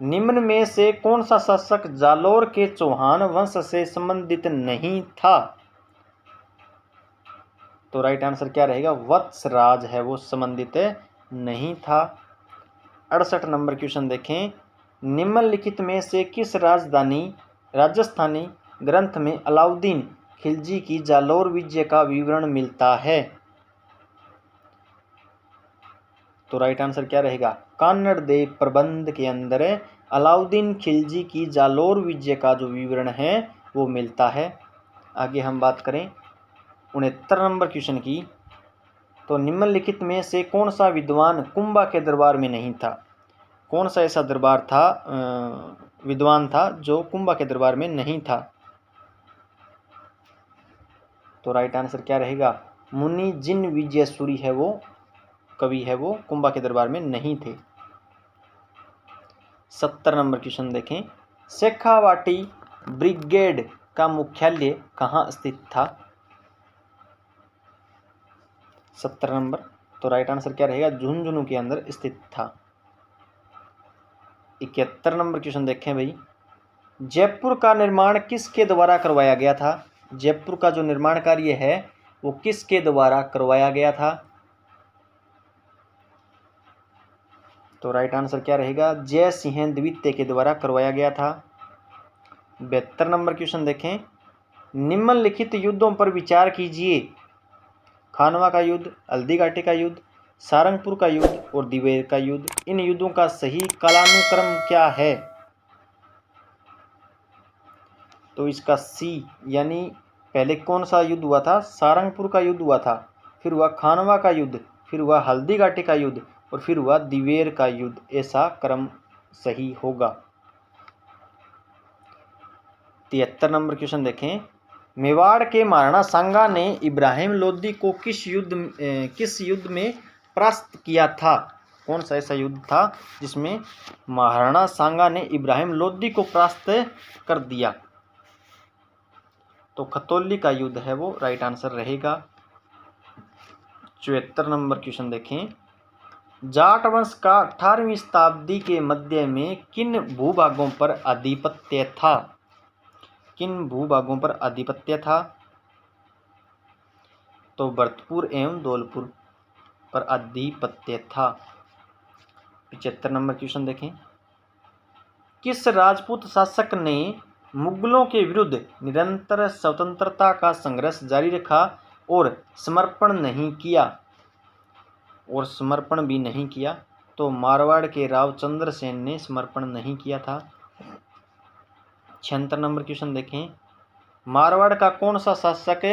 निम्न में से कौन सा शासक जालोर के चौहान वंश से संबंधित नहीं था? तो राइट आंसर क्या रहेगा? वत्सराज है वो संबंधित नहीं था। 68 नंबर क्वेश्चन देखें। निम्नलिखित में से किस राजस्थानी ग्रंथ में अलाउद्दीन खिलजी की जालोर विजय का विवरण मिलता है? तो राइट आंसर क्या रहेगा? कान्नड़ देव प्रबंध के अंदर अलाउद्दीन खिलजी की जालोर विजय का जो विवरण है वो मिलता है। आगे हम बात करें 69 नंबर क्वेश्चन की। तो निम्नलिखित में से कौन सा विद्वान कुंभा के दरबार में नहीं था? कौन सा ऐसा दरबार था विद्वान था जो कुंभा के दरबार में नहीं था? तो राइट आंसर क्या रहेगा? मुनि जिन विजयसूरी है वो कवि है वो कुंभा के दरबार में नहीं थे। 70 नंबर क्वेश्चन देखें। शेखावाटी ब्रिगेड का मुख्यालय कहाँ स्थित था? 70 नंबर। तो राइट आंसर क्या रहेगा? झुंझुनू के अंदर स्थित था। 71 नंबर क्वेश्चन देखें भाई, जयपुर का निर्माण किसके द्वारा करवाया गया था? जयपुर का जो निर्माण कार्य है वो किसके द्वारा करवाया गया था? तो राइट आंसर क्या रहेगा? जय सिंह द्वितीय के द्वारा करवाया गया था। 72 नंबर क्वेश्चन देखें, निम्नलिखित युद्धों पर विचार कीजिए। खानवा का युद्ध, हल्दीघाटी का युद्ध, सारंगपुर का युद्ध और दिवेर का युद्ध। इन युद्धों का सही कालानुक्रम क्या है? तो इसका सी, यानी पहले कौन सा युद्ध हुआ था? सारंगपुर का युद्ध हुआ था, फिर हुआ खानवा का युद्ध, फिर हुआ हल्दीघाटी का युद्ध और फिर हुआ दिवेर का युद्ध। ऐसा क्रम सही होगा। 73 नंबर क्वेश्चन देखें, मेवाड़ के महाराणा सांगा ने इब्राहिम लोदी को किस युद्ध में परास्त किया था? कौन सा ऐसा युद्ध था जिसमें महाराणा सांगा ने इब्राहिम लोदी को परास्त कर दिया? तो खतौली का युद्ध है वो राइट आंसर रहेगा। 74 नंबर क्वेश्चन देखें, जाट वंश का 18वीं शताब्दी के मध्य में किन भूभागों पर आधिपत्य था? किन भूभागों पर आधिपत्य था? तो भरतपुर एवं धौलपुर पर आधिपत्य था। 75 नंबर क्वेश्चन देखें, किस राजपूत शासक ने मुगलों के विरुद्ध निरंतर स्वतंत्रता का संघर्ष जारी रखा और समर्पण नहीं किया? और समर्पण भी नहीं किया। तो मारवाड़ के रावचंद्र सेन ने समर्पण नहीं किया था। 76 नंबर क्वेश्चन देखें, मारवाड़ का कौन सा शासक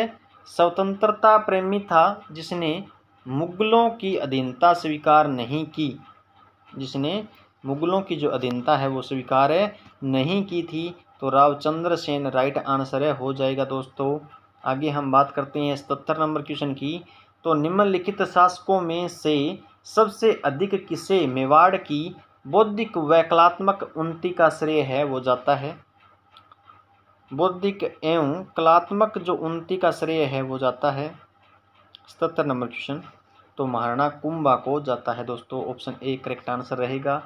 स्वतंत्रता प्रेमी था जिसने मुगलों की अधीनता स्वीकार नहीं की? जिसने मुगलों की जो अधीनता है वो स्वीकार नहीं की थी। तो रावचंद्र सेन राइट आंसर हो जाएगा दोस्तों। आगे हम बात करते हैं 77 नंबर क्वेश्चन की। तो निम्नलिखित शासकों में से सबसे अधिक किसे मेवाड़ की बौद्धिक व कलात्मक उन्नति का श्रेय है वो जाता है? बौद्धिक एवं कलात्मक जो उन्नति का श्रेय है वो जाता है 77 नंबर क्वेश्चन। तो महाराणा कुंभा को जाता है दोस्तों। ऑप्शन ए करेक्ट आंसर रहेगा।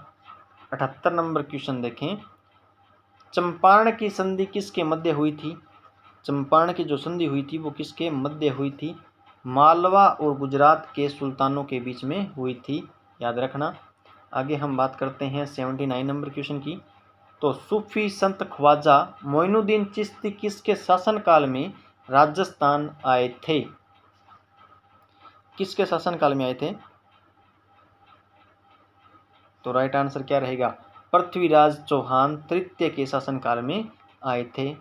78 नंबर क्वेश्चन देखें, चंपारण की संधि किसके मध्य हुई थी? चंपारण की जो संधि हुई थी वो किसके मध्य हुई थी? मालवा और गुजरात के सुल्तानों के बीच में हुई थी, याद रखना। आगे हम बात करते हैं 79 नंबर क्वेश्चन की। तो सूफी संत ख्वाजा मोइनुद्दीन चिश्ती किसके शासनकाल में राजस्थान आए थे? किसके शासनकाल में आए थे? तो राइट आंसर क्या रहेगा? पृथ्वीराज चौहान तृतीय के शासनकाल में आए थे।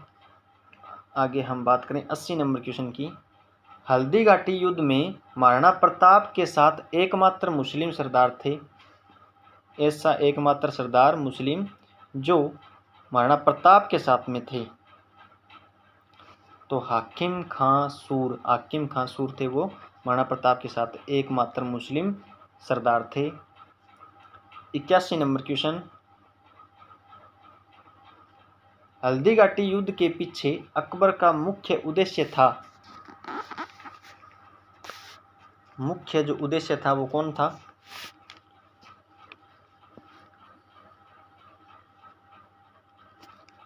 आगे हम बात करें 80 नंबर क्वेश्चन की। हल्दीघाटी युद्ध में महाराणा प्रताप के साथ एकमात्र मुस्लिम सरदार थे। ऐसा एकमात्र सरदार मुस्लिम जो महाराणा प्रताप के साथ में थे तो हाकिम खां सूर थे। वो महाराणा प्रताप के साथ एकमात्र मुस्लिम सरदार थे। 81 नंबर क्वेश्चन, हल्दीघाटी युद्ध के पीछे अकबर का मुख्य उद्देश्य था? मुख्य जो उद्देश्य था वो कौन था?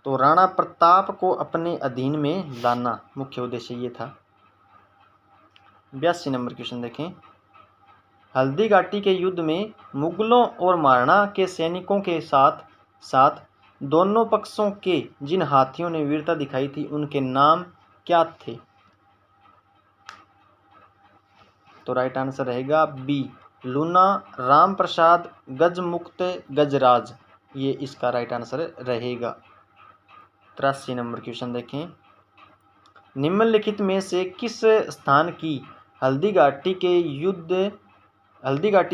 तो राणा प्रताप को अपने अधीन में लाना मुख्य उद्देश्य ये था। 82 नंबर क्वेश्चन देखें, हल्दीघाटी के युद्ध में मुगलों और महाराणा के सैनिकों के साथ साथ दोनों पक्षों के जिन हाथियों ने वीरता दिखाई थी उनके नाम क्या थे? तो राइट आंसर रहेगा बी, लूना, राम प्रसाद, गजमुक्त, गजराज। ये इसका राइट आंसर रहेगा। 83 नंबर क्वेश्चन देखें, निम्नलिखित में से किस स्थान की हल्दीघाटी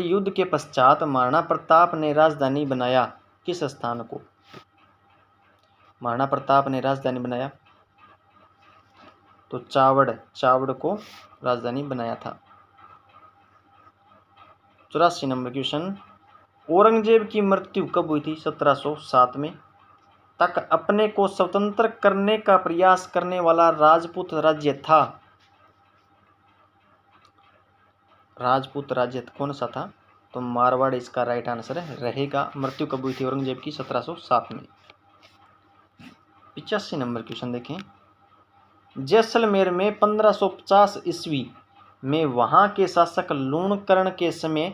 युद्ध के पश्चात महाराणा प्रताप ने राजधानी बनाया? किस स्थान को महाराणा प्रताप ने राजधानी बनाया? तो चावड़ को राजधानी बनाया था। 84 नंबर क्वेश्चन, औरंगजेब की मृत्यु कब हुई थी? 1707 में। तक अपने को स्वतंत्र करने का प्रयास करने वाला राजपूत राज्य था? राजपूत राज्य कौन सा था? तो मारवाड़ इसका राइट आंसर रहेगा। मृत्यु कब हुई थी औरंगजेब की? 1707 में। 85 नंबर क्वेश्चन देखें। जैसलमेर में 1550 ईस्वी में वहां के शासक लूणकरण के समय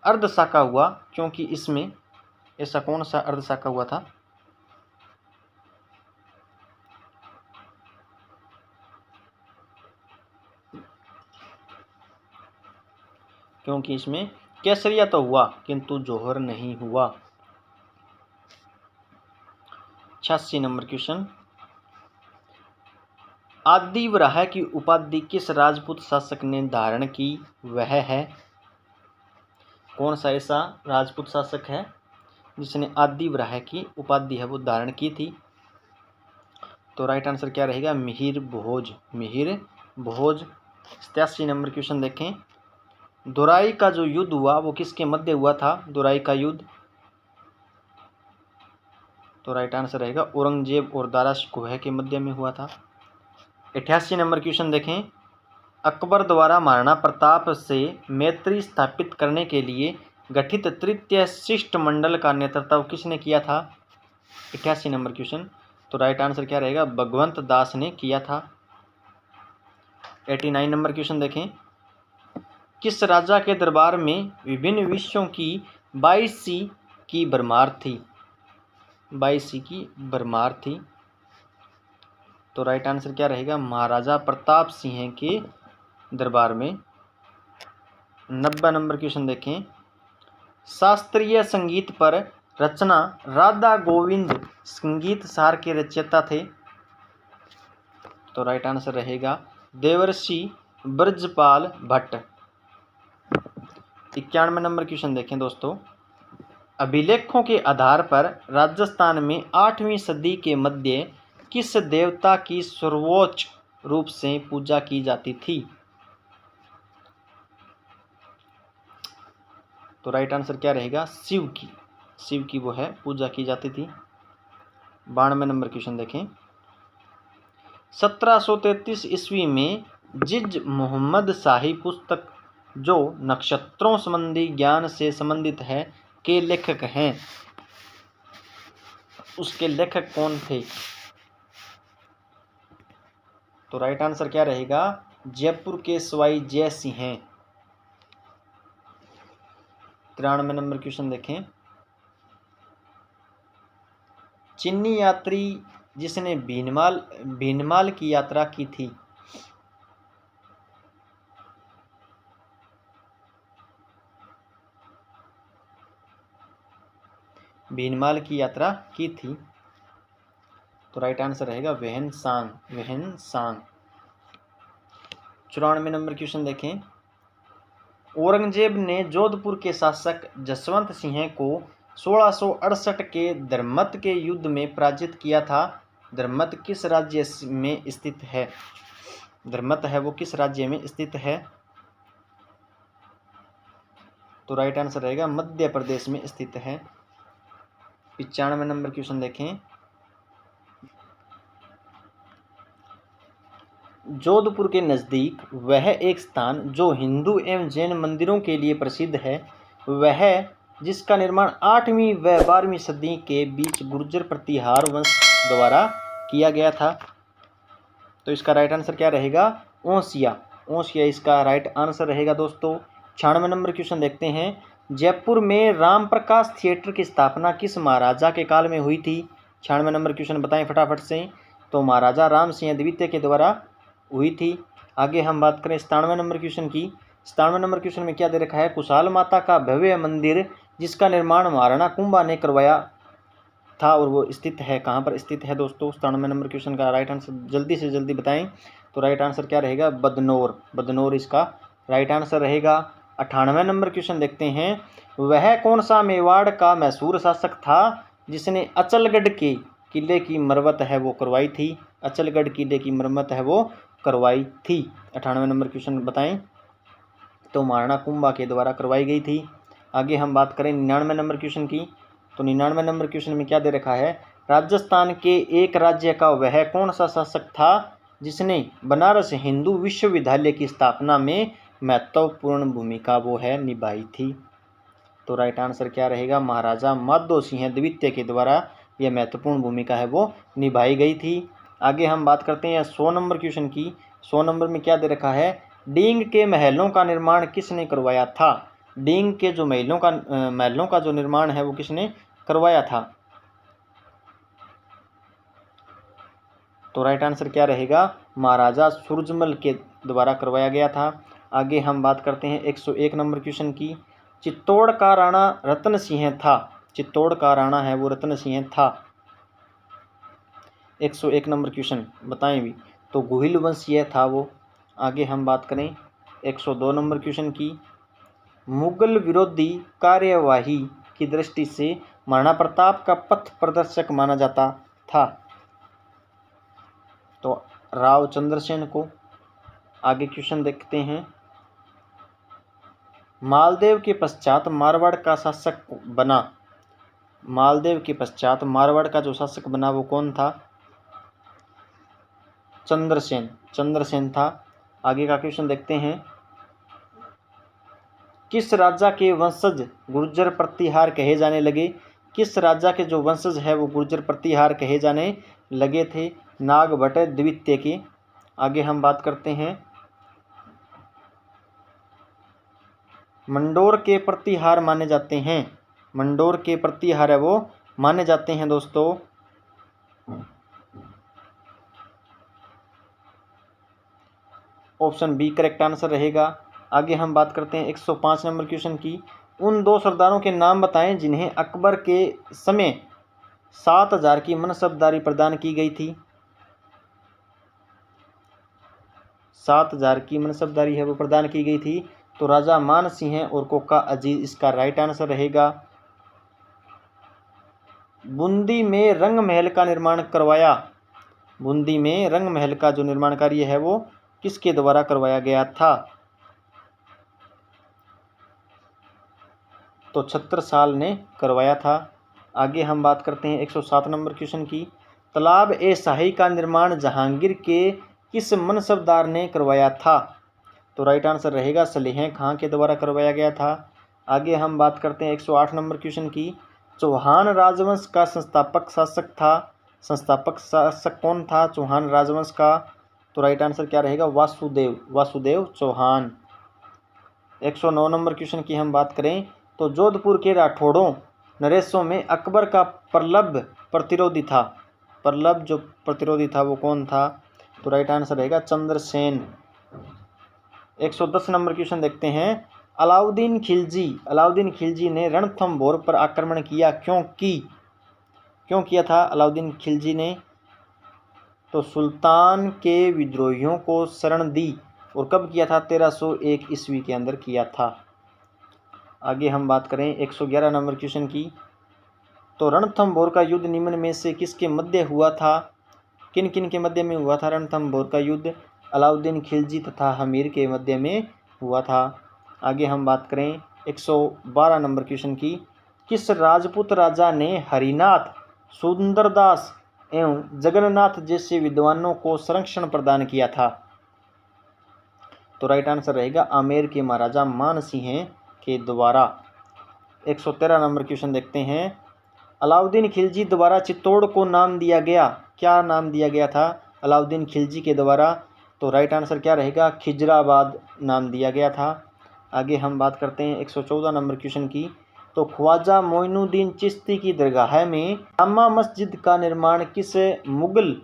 अर्धशाका हुआ, क्योंकि इसमें ऐसा कौन सा अर्धशाका हुआ था? क्योंकि इसमें केसरिया तो हुआ किंतु जौहर नहीं हुआ। 86 नंबर क्वेश्चन। आदिवराह की उपाधि किस राजपूत शासक ने धारण की? वह है कौन सा ऐसा राजपूत शासक है जिसने आदिवराह की उपाधि है वो धारण की थी? तो राइट आंसर क्या रहेगा? मिहिर भोज। मिहिर भोज। 87 नंबर क्वेश्चन देखें। दोराई का जो युद्ध हुआ वो किसके मध्य हुआ था? दोराई का युद्ध, तो राइट आंसर रहेगा औरंगजेब और दारा शिकोह के मध्य में हुआ था। 88 नंबर क्वेश्चन देखें। अकबर द्वारा महाराणा प्रताप से मैत्री स्थापित करने के लिए गठित तृतीय शिष्टमंडल का नेतृत्व किसने किया था? 88 नंबर क्वेश्चन। तो राइट आंसर क्या रहेगा? भगवंत दास ने किया था। 89 नंबर क्वेश्चन देखें। किस राजा के दरबार में विभिन्न विषयों की 22सी की भरमार थी? 22सी की भरमार थी। तो राइट आंसर क्या रहेगा? महाराजा प्रताप सिंह के दरबार में। 90 नंबर क्वेश्चन देखें। शास्त्रीय संगीत पर रचना राधा गोविंद संगीत सार के रचयिता थे? तो राइट आंसर रहेगा देवर्षि ब्रजपाल भट्ट। 91 नंबर क्वेश्चन देखें दोस्तों। अभिलेखों के आधार पर राजस्थान में 8वीं सदी के मध्य किस देवता की सर्वोच्च रूप से पूजा की जाती थी? तो राइट आंसर क्या रहेगा? शिव की। शिव की वो है पूजा की जाती थी। 92 नंबर क्वेश्चन देखें। 1733 ईस्वी में जिज मोहम्मद शाही पुस्तक जो नक्षत्रों संबंधी ज्ञान से संबंधित है के लेखक हैं, उसके लेखक कौन थे? तो राइट आंसर क्या रहेगा? जयपुर के सवाई जय सिंह हैं। 93 नंबर क्वेश्चन देखें। चीनी यात्री जिसने भीनमाल की यात्रा की थी? भीनमाल की यात्रा की थी, तो राइट आंसर रहेगा वेहनसांग। वेहनसांग। 94 नंबर क्वेश्चन देखें। औरंगजेब ने जोधपुर के शासक जसवंत सिंह को 1668 के धर्मत के युद्ध में पराजित किया था। धर्मत किस राज्य में स्थित है? धर्मत है वो किस राज्य में स्थित है? तो राइट आंसर रहेगा मध्य प्रदेश में स्थित है। 95 नंबर क्वेश्चन देखें। जोधपुर के नज़दीक वह एक स्थान जो हिंदू एवं जैन मंदिरों के लिए प्रसिद्ध है, वह जिसका निर्माण 8वीं व 12वीं सदी के बीच गुर्जर प्रतिहार वंश द्वारा किया गया था? तो इसका राइट आंसर क्या रहेगा? ओसिया। ओसिया इसका राइट आंसर रहेगा दोस्तों। 96 नंबर क्वेश्चन देखते हैं। जयपुर में रामप्रकाश थिएटर की स्थापना किस महाराजा के काल में हुई थी? 96 नंबर क्वेश्चन बताएं फटाफट से। तो महाराजा राम सिंह द्वितीय के द्वारा हुई थी। आगे हम बात करें 97 नंबर क्वेश्चन की। 97 नंबर क्वेश्चन में क्या दे रखा है? कुशाल माता का भव्य मंदिर जिसका निर्माण महाराणा कुंभा ने करवाया था और वो स्थित है कहाँ पर स्थित है दोस्तों? 97 नंबर क्वेश्चन का राइट आंसर जल्दी से जल्दी बताएं। तो राइट आंसर क्या रहेगा? बदनौर। बदनौर इसका राइट आंसर रहेगा। 98 नंबर क्वेश्चन देखते हैं। वह कौन सा मेवाड़ का मशहूर शासक था जिसने अचलगढ़ के किले की मरम्मत है वो करवाई थी? अचलगढ़ किले की मरम्मत है वो करवाई थी। 98 नंबर क्वेश्चन बताएं। तो महाराणा कुंभा के द्वारा करवाई गई थी। आगे हम बात करें 99 नंबर क्वेश्चन की। तो 99 नंबर क्वेश्चन में क्या दे रखा है? राजस्थान के एक राज्य का वह कौन सा शासक था जिसने बनारस हिंदू विश्वविद्यालय की स्थापना में महत्वपूर्ण भूमिका वो है निभाई थी? तो राइट आंसर क्या रहेगा, महाराजा माधो सिंह द्वितीय के द्वारा यह महत्वपूर्ण भूमिका है वो निभाई गई थी। आगे हम बात करते हैं 100 नंबर क्वेश्चन की। 100 नंबर में क्या दे रखा है, डींग के महलों का निर्माण किसने करवाया था। डींग के जो महलों का जो निर्माण है वो किसने करवाया था। तो राइट आंसर क्या रहेगा, महाराजा सूरजमल के द्वारा करवाया गया था। आगे हम बात करते हैं 101 नंबर क्वेश्चन की। चित्तौड़ का राणा रतन सिंह था। चित्तौड़ का राणा है वो रतन सिंह था। 101 नंबर क्वेश्चन बताएं भी, तो गुहिल वंशीय था वो। आगे हम बात करें 102 नंबर क्वेश्चन की। मुगल विरोधी कार्यवाही की दृष्टि से महाराणा प्रताप का पथ प्रदर्शक माना जाता था। तो राव चंद्रसेन को। आगे क्वेश्चन देखते हैं, मालदेव के पश्चात मारवाड़ का शासक बना। मालदेव के पश्चात मारवाड़ का जो शासक बना वो कौन था, चंद्रसेन। चंद्रसेन था। आगे का क्वेश्चन देखते हैं, किस राजा के वंशज गुर्जर प्रतिहार कहे जाने लगे। किस राजा के जो वंशज है वो गुर्जर प्रतिहार कहे जाने लगे थे, नागभट्ट द्वितीय के। आगे हम बात करते हैं, मंडोर के प्रतिहार माने जाते हैं। मंडोर के प्रतिहार है वो माने जाते हैं दोस्तों। ऑप्शन बी करेक्ट आंसर रहेगा। आगे हम बात करते हैं 105 नंबर क्वेश्चन की। उन दो सरदारों के नाम बताएं जिन्हें अकबर के समय 7000 की मनसबदारी प्रदान की गई थी। 7000 की मनसबदारी है वो प्रदान की गई थी। तो राजा मान सिंह और कोका अजीज इसका राइट आंसर रहेगा। बूंदी में रंग महल का निर्माण करवाया। बूंदी में रंग महल का जो निर्माण कार्य है वो किसके द्वारा करवाया गया था, तो छत्रसाल ने करवाया था। आगे हम बात करते हैं 107 नंबर क्वेश्चन की। तालाब ए शाही का निर्माण जहांगीर के किस मनसबदार ने करवाया था, तो राइट आंसर रहेगा सलीम खां के द्वारा करवाया गया था। आगे हम बात करते हैं 108 नंबर क्वेश्चन की। चौहान राजवंश का संस्थापक शासक था। संस्थापक शासक कौन था चौहान राजवंश का, तो राइट आंसर क्या रहेगा, वासुदेव। वासुदेव चौहान। 109 नंबर क्वेश्चन की हम बात करें तो जोधपुर के राठौड़ों नरेशों में अकबर का प्रबल प्रतिरोधी था। प्रबल जो प्रतिरोधी था वो कौन था, तो राइट आंसर रहेगा चंद्रसेन। 110 नंबर क्वेश्चन देखते हैं। अलाउद्दीन खिलजी ने रणथंभौर पर आक्रमण किया क्यों किया था अलाउद्दीन खिलजी ने, तो सुल्तान के विद्रोहियों को शरण दी। और कब किया था, 1301 ईस्वी के अंदर किया था। आगे हम बात करें 111 नंबर क्वेश्चन की। तो रणथंभौर का युद्ध निम्न में से किसके मध्य हुआ था, किन किन के मध्य में हुआ था रणथंभौर का युद्ध, अलाउद्दीन खिलजी तथा हमीर के मध्य में हुआ था। आगे हम बात करें 112 नंबर क्वेश्चन की। किस राजपूत राजा ने हरिनाथ, सुंदरदास एवं जगन्नाथ जैसे विद्वानों को संरक्षण प्रदान किया था, तो राइट आंसर रहेगा आमेर के महाराजा मान सिंह के द्वारा। 113 नंबर क्वेश्चन देखते हैं। अलाउद्दीन खिलजी द्वारा चित्तौड़ को नाम दिया गया, क्या नाम दिया गया था अलाउद्दीन खिलजी के द्वारा, तो राइट आंसर क्या रहेगा, खिजराबाद नाम दिया गया था। आगे हम बात करते हैं 114 नंबर क्वेश्चन की। तो ख्वाजा मोइनुद्दीन चिश्ती की दरगाह में जामा मस्जिद का निर्माण किस मुगल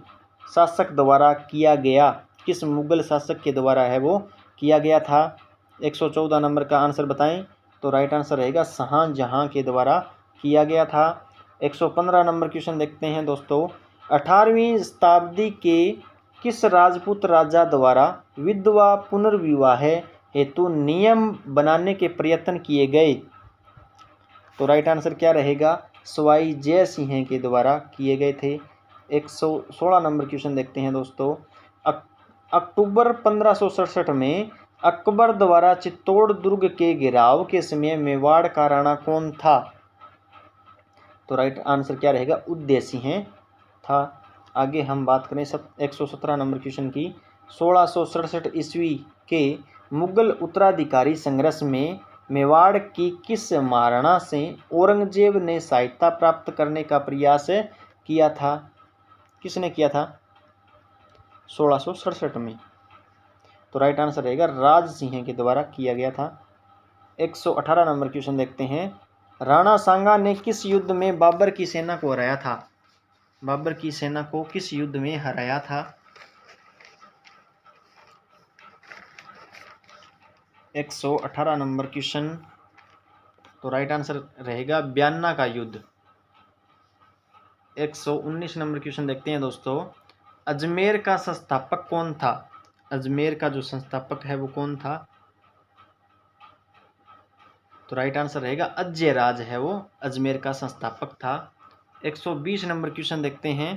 शासक द्वारा किया गया, किस मुगल शासक के द्वारा है वो किया गया था। 114 नंबर का आंसर बताएं, तो राइट आंसर रहेगा शाहजहां के द्वारा किया गया था। 115 नंबर क्वेश्चन देखते हैं दोस्तों। 18वीं शताब्दी के किस राजपूत राजा द्वारा विधवा पुनर्विवाह हेतु नियम बनाने के प्रयत्न किए गए, तो राइट आंसर क्या रहेगा, सवाई जय सिंह के द्वारा किए गए थे। 116 नंबर क्वेश्चन देखते हैं दोस्तों। अक्टूबर 1567 में अकबर द्वारा चित्तौड़ दुर्ग के घेराव के समय मेवाड़ का राणा कौन था, तो राइट आंसर क्या रहेगा, उदय सिंह था। आगे हम बात करें 117 नंबर क्वेश्चन की। 1667 ईस्वी के मुगल उत्तराधिकारी संघर्ष में मेवाड़ की किस महाराणा से औरंगजेब ने सहायता प्राप्त करने का प्रयास किया था? किसने किया था? 1667 में। तो राइट आंसर रहेगा राज सिंह के द्वारा किया गया था। 118 नंबर क्वेश्चन देखते हैं। राणा सांगा ने किस युद्ध में बाबर की सेना को हराया था? बाबर की सेना को किस युद्ध में हराया था? 118 नंबर क्वेश्चन। तो राइट आंसर रहेगा ब्याना का युद्ध। 119 नंबर क्वेश्चन देखते हैं दोस्तों। अजमेर का संस्थापक कौन था? अजमेर का जो संस्थापक है वो कौन था? तो राइट आंसर रहेगा अजयराज है वो अजमेर का संस्थापक था। 120 नंबर क्वेश्चन देखते हैं।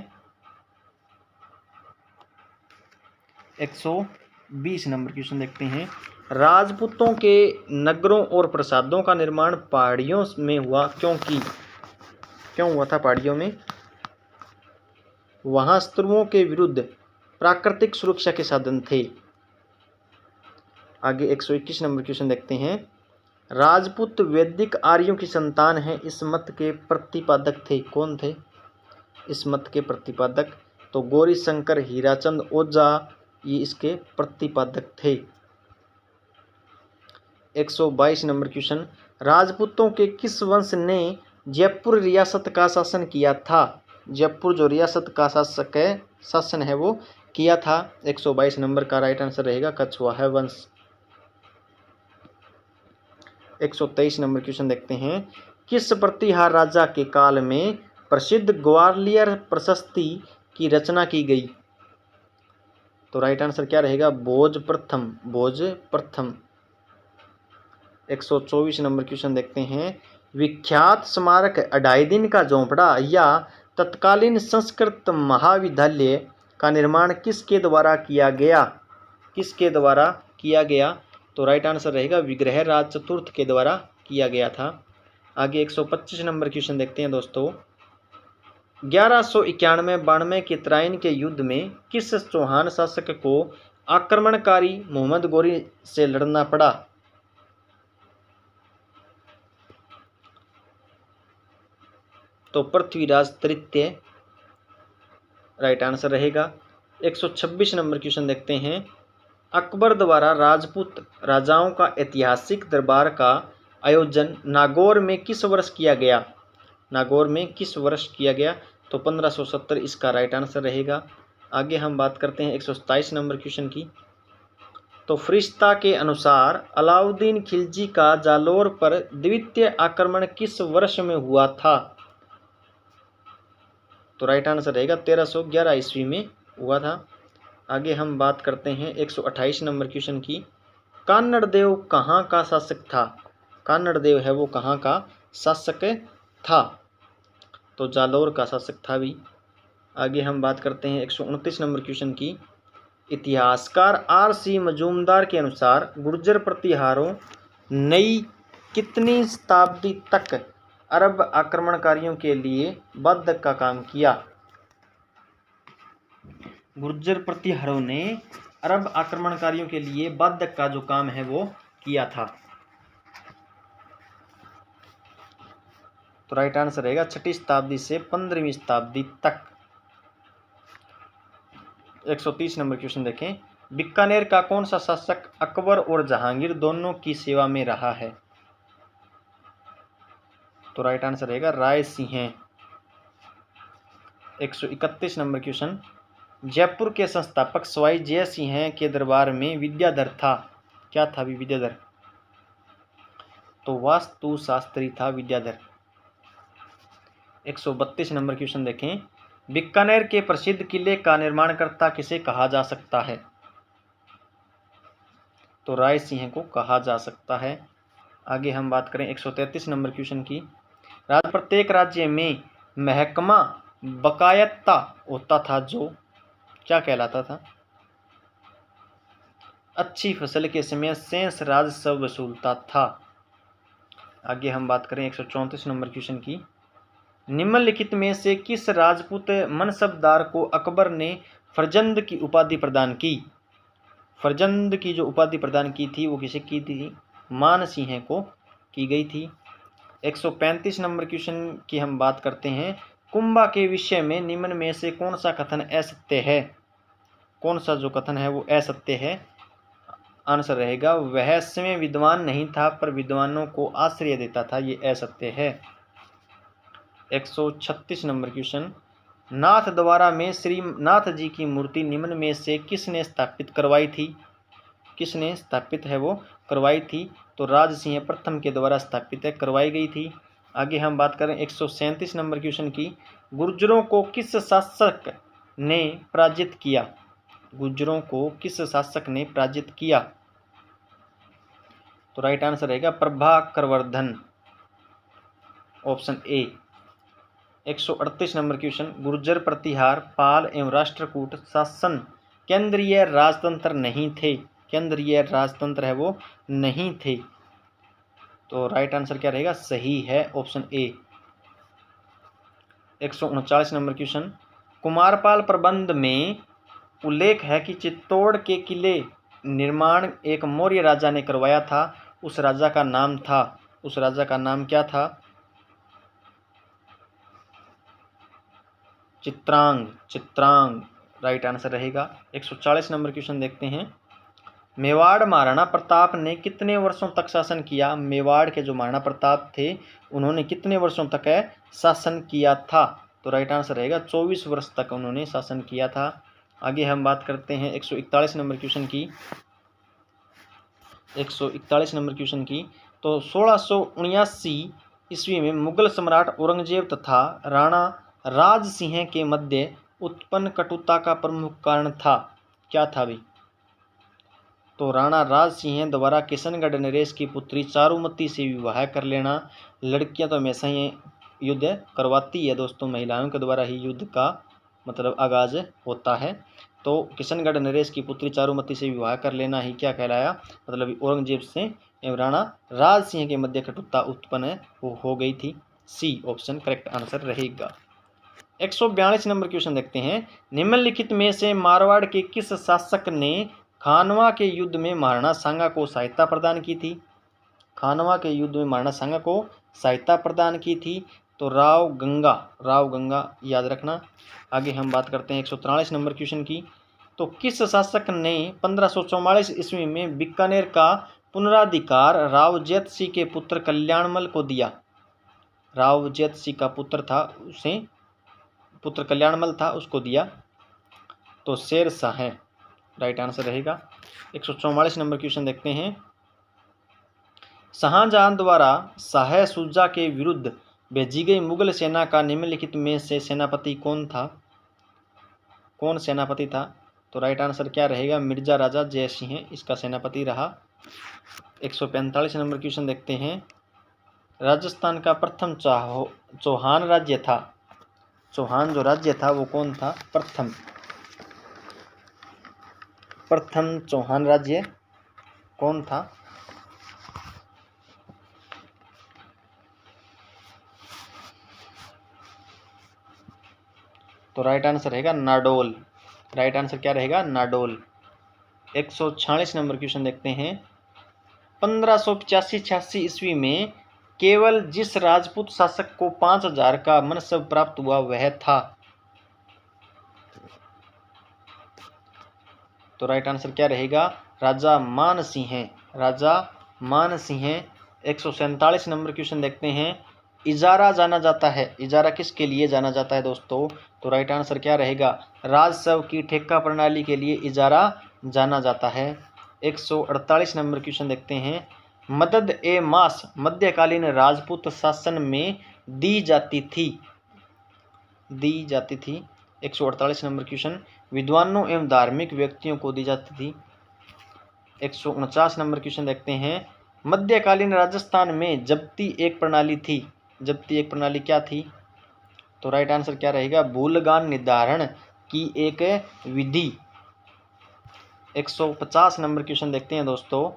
120 नंबर क्वेश्चन देखते हैं। राजपूतों के नगरों और प्रासादों का निर्माण पहाड़ियों में हुआ क्यों हुआ था पहाड़ियों में? वहां शत्रुओं के विरुद्ध प्राकृतिक सुरक्षा के साधन थे। आगे 121 नंबर क्वेश्चन देखते हैं। राजपूत वैदिक आर्यों की संतान है, इस मत के प्रतिपादक थे। कौन थे इस मत के प्रतिपादक? तो गौरी शंकर हीराचंद ओझा ये इसके प्रतिपादक थे। 122 नंबर क्वेश्चन। राजपूतों के किस वंश ने जयपुर रियासत का शासन किया था? जयपुर जो रियासत का शासन है वो किया था। 122 नंबर का राइट आंसर रहेगा कछवाहा वंश। 123 नंबर क्वेश्चन देखते हैं। किस प्रतिहार राजा के काल में प्रसिद्ध ग्वालियर प्रशस्ति की रचना की गई? तो राइट आंसर क्या रहेगा? भोज प्रथम। 124 नंबर क्वेश्चन देखते हैं। विख्यात स्मारक अढ़ाई दिन का झोंपड़ा या तत्कालीन संस्कृत महाविद्यालय का निर्माण किसके द्वारा किया गया? किसके द्वारा किया गया? तो राइट आंसर रहेगा विग्रहराज चतुर्थ के द्वारा किया गया था। आगे 125 नंबर क्वेश्चन देखते हैं दोस्तों। 1191-92 के तराइन के युद्ध में किस चौहान शासक को आक्रमणकारी मोहम्मद गोरी से लड़ना पड़ा? तो पृथ्वीराज तृतीय राइट आंसर रहेगा। 126 नंबर क्वेश्चन देखते हैं। अकबर द्वारा राजपूत राजाओं का ऐतिहासिक दरबार का आयोजन नागौर में किस वर्ष किया गया? नागौर में किस वर्ष किया गया? तो 1570 इसका राइट आंसर रहेगा। आगे हम बात करते हैं 127 नंबर क्वेश्चन की। तो फरिश्ता के अनुसार अलाउद्दीन खिलजी का जालोर पर द्वितीय आक्रमण किस वर्ष में हुआ था? तो राइट आंसर रहेगा 1311 ईस्वी में हुआ था। आगे हम बात करते हैं 128 नंबर क्वेश्चन की। कान्नड़ देव कहाँ का शासक था? कान्नड़ देव है वो कहाँ का शासक था? तो जालोर का शासक था भी। आगे हम बात करते हैं 129 नंबर क्वेश्चन की। इतिहासकार R.C. मजूमदार के अनुसार गुर्जर प्रतिहारों नई कितनी शताब्दी तक अरब आक्रमणकारियों के लिए बंधक का काम किया? गुर्जर प्रतिहारों ने अरब आक्रमणकारियों के लिए बंधक का जो काम है वो किया था। तो राइट आंसर रहेगा 6वीं शताब्दी से 15वीं शताब्दी तक। 130 नंबर क्वेश्चन देखें। बीकानेर का कौन सा शासक अकबर और जहांगीर दोनों की सेवा में रहा है? तो राइट आंसर रहेगा राय सिंह। 131 number question. जयपुर के संस्थापक सवाई जय सिंह के दरबार में विद्याधर था। क्या था भी विद्याधर? तो वास्तु शास्त्री था विद्याधर। 132 नंबर क्वेश्चन देखें। बीकानेर के प्रसिद्ध किले का निर्माणकर्ता किसे कहा जा सकता है? तो राय सिंह को कहा जा सकता है। आगे हम बात करें 133 नंबर क्वेश्चन की। प्रत्येक राज्य में महकमा बकायता होता था जो क्या कहलाता था? अच्छी फसल के समय शेष राजस्व वसूलता था। आगे हम बात करें 134 नंबर क्वेश्चन की। निम्नलिखित में से किस राजपूत मनसबदार को अकबर ने फरजंद की उपाधि प्रदान की? फरजंद की जो उपाधि प्रदान की थी वो किसे की थी? मान सिंह को की गई थी। 135 नंबर क्वेश्चन की हम बात करते हैं। कुंभा के विषय में निम्न में से कौन सा कथन असत्य है? कौन सा जो कथन है वो असत्य है? आंसर रहेगा वह स्वयं विद्वान नहीं था पर विद्वानों को आश्रय देता था, ये असत्य है। 136 नंबर क्वेश्चन। नाथ द्वारा में श्री नाथ जी की मूर्ति निम्न में से किसने स्थापित करवाई थी? किसने स्थापित है वो करवाई थी? तो राज सिंह प्रथम के द्वारा स्थापित करवाई गई थी। आगे हम बात करें 137 नंबर क्वेश्चन की। गुर्जरों को किस शासक ने पराजित किया? गुर्जरों को किस शासक ने पराजित किया? तो राइट आंसर रहेगा Prabhakarvardhan, option A. 138 number question. Gurjara Pratihara, Pala एवं राष्ट्रकूट शासन केंद्रीय राजतंत्र नहीं थे। केंद्रीय राजतंत्र है वो नहीं थे। तो राइट आंसर क्या रहेगा? सही है, option A. 139 number question. Kumarpal प्रबंध में उल्लेख है कि चित्तौड़ के किले निर्माण एक मौर्य राजा ने करवाया था। उस राजा का नाम क्या था? चित्रांग राइट आंसर रहेगा। 140 नंबर क्वेश्चन देखते हैं। मेवाड़ महाराणा प्रताप ने कितने वर्षों तक शासन किया? मेवाड़ के जो महाराणा प्रताप थे उन्होंने कितने वर्षों तक शासन किया था? तो राइट आंसर रहेगा 24 वर्ष तक उन्होंने शासन किया था। आगे हम बात करते हैं 141 नंबर क्वेश्चन की। 141 नंबर क्वेश्चन की। तो 1679 ईस्वी में मुगल सम्राट औरंगजेब तथा राणा राज सिंह के मध्य उत्पन्न कटुता का प्रमुख कारण था, क्या था भी? तो राणा राज सिंह द्वारा किशनगढ़ नरेश की पुत्री चारुमती से विवाह कर लेना। लड़कियां तो हमेशा ही युद्ध करवाती है दोस्तों, महिलाओं के द्वारा ही युद्ध का मतलब आगाज होता है। तो किशनगढ़ नरेश की पुत्री चारुमती से विवाह कर लेना ही क्या कहलाया? मतलब औरंगजेब से एवं राणा राज सिंह के मध्य कटुता उत्पन्न हो गई थी। सी ऑप्शन करेक्ट आंसर रहेगा। 142 नंबर क्वेश्चन देखते हैं। निम्नलिखित में से मारवाड़ के किस शासक ने खानवा के युद्ध में महाराणा सांगा को सहायता प्रदान की थी? खानवा के युद्ध में महाराणा सांगा को सहायता प्रदान की थी। तो राव गंगा याद रखना। आगे हम बात करते हैं 143 नंबर क्वेश्चन की। तो किस शासक ने 1544 ईस्वी में बीकानेर का पुनराधिकार राव जैत सिंह के पुत्र कल्याणमल को दिया? राव जैत सिंह का पुत्र कल्याणमल था, उसको दिया। तो शेर शाह है, राइट आंसर रहेगा। 144 नंबर क्वेश्चन देखते हैं। शाहजहां द्वारा शाह शुजा के विरुद्ध भेजी गई मुगल सेना का निम्नलिखित में से सेनापति कौन था? कौन सेनापति था? तो राइट आंसर क्या रहेगा? मिर्जा राजा जय सिंह इसका सेनापति रहा। 145 नंबर क्वेश्चन देखते हैं। राजस्थान का प्रथम चौहान राज्य था। चौहान जो राज्य था वो कौन था? प्रथम चौहान राज्य कौन था? तो राइट आंसर रहेगा नाडोल। राइट आंसर क्या रहेगा? नाडोल। 146 नंबर क्वेश्चन देखते हैं। 1585-86 ईस्वी में केवल जिस राजपूत शासक को 5000 का मनसब प्राप्त हुआ वह था? तो राइट आंसर क्या रहेगा? राजा मान सिंह। राजा मान सिंह। 147 नंबर क्वेश्चन देखते हैं। इजारा जाना जाता है, इजारा किसके लिए जाना जाता है दोस्तों? तो राइट आंसर क्या रहेगा? राजस्व की ठेका प्रणाली के लिए इजारा जाना जाता है। 148 नंबर क्वेश्चन देखते हैं। मदद ए मास मध्यकालीन राजपूत शासन में दी जाती थी। 148 नंबर क्वेश्चन। विद्वानों एवं धार्मिक व्यक्तियों को दी जाती थी। 149 नंबर क्वेश्चन देखते हैं। मध्यकालीन राजस्थान में जब्ती एक प्रणाली थी। जब्ती एक प्रणाली क्या थी? तो राइट आंसर क्या रहेगा? भूलगान निर्धारण की एक विधि। 150 नंबर क्वेश्चन देखते हैं दोस्तों।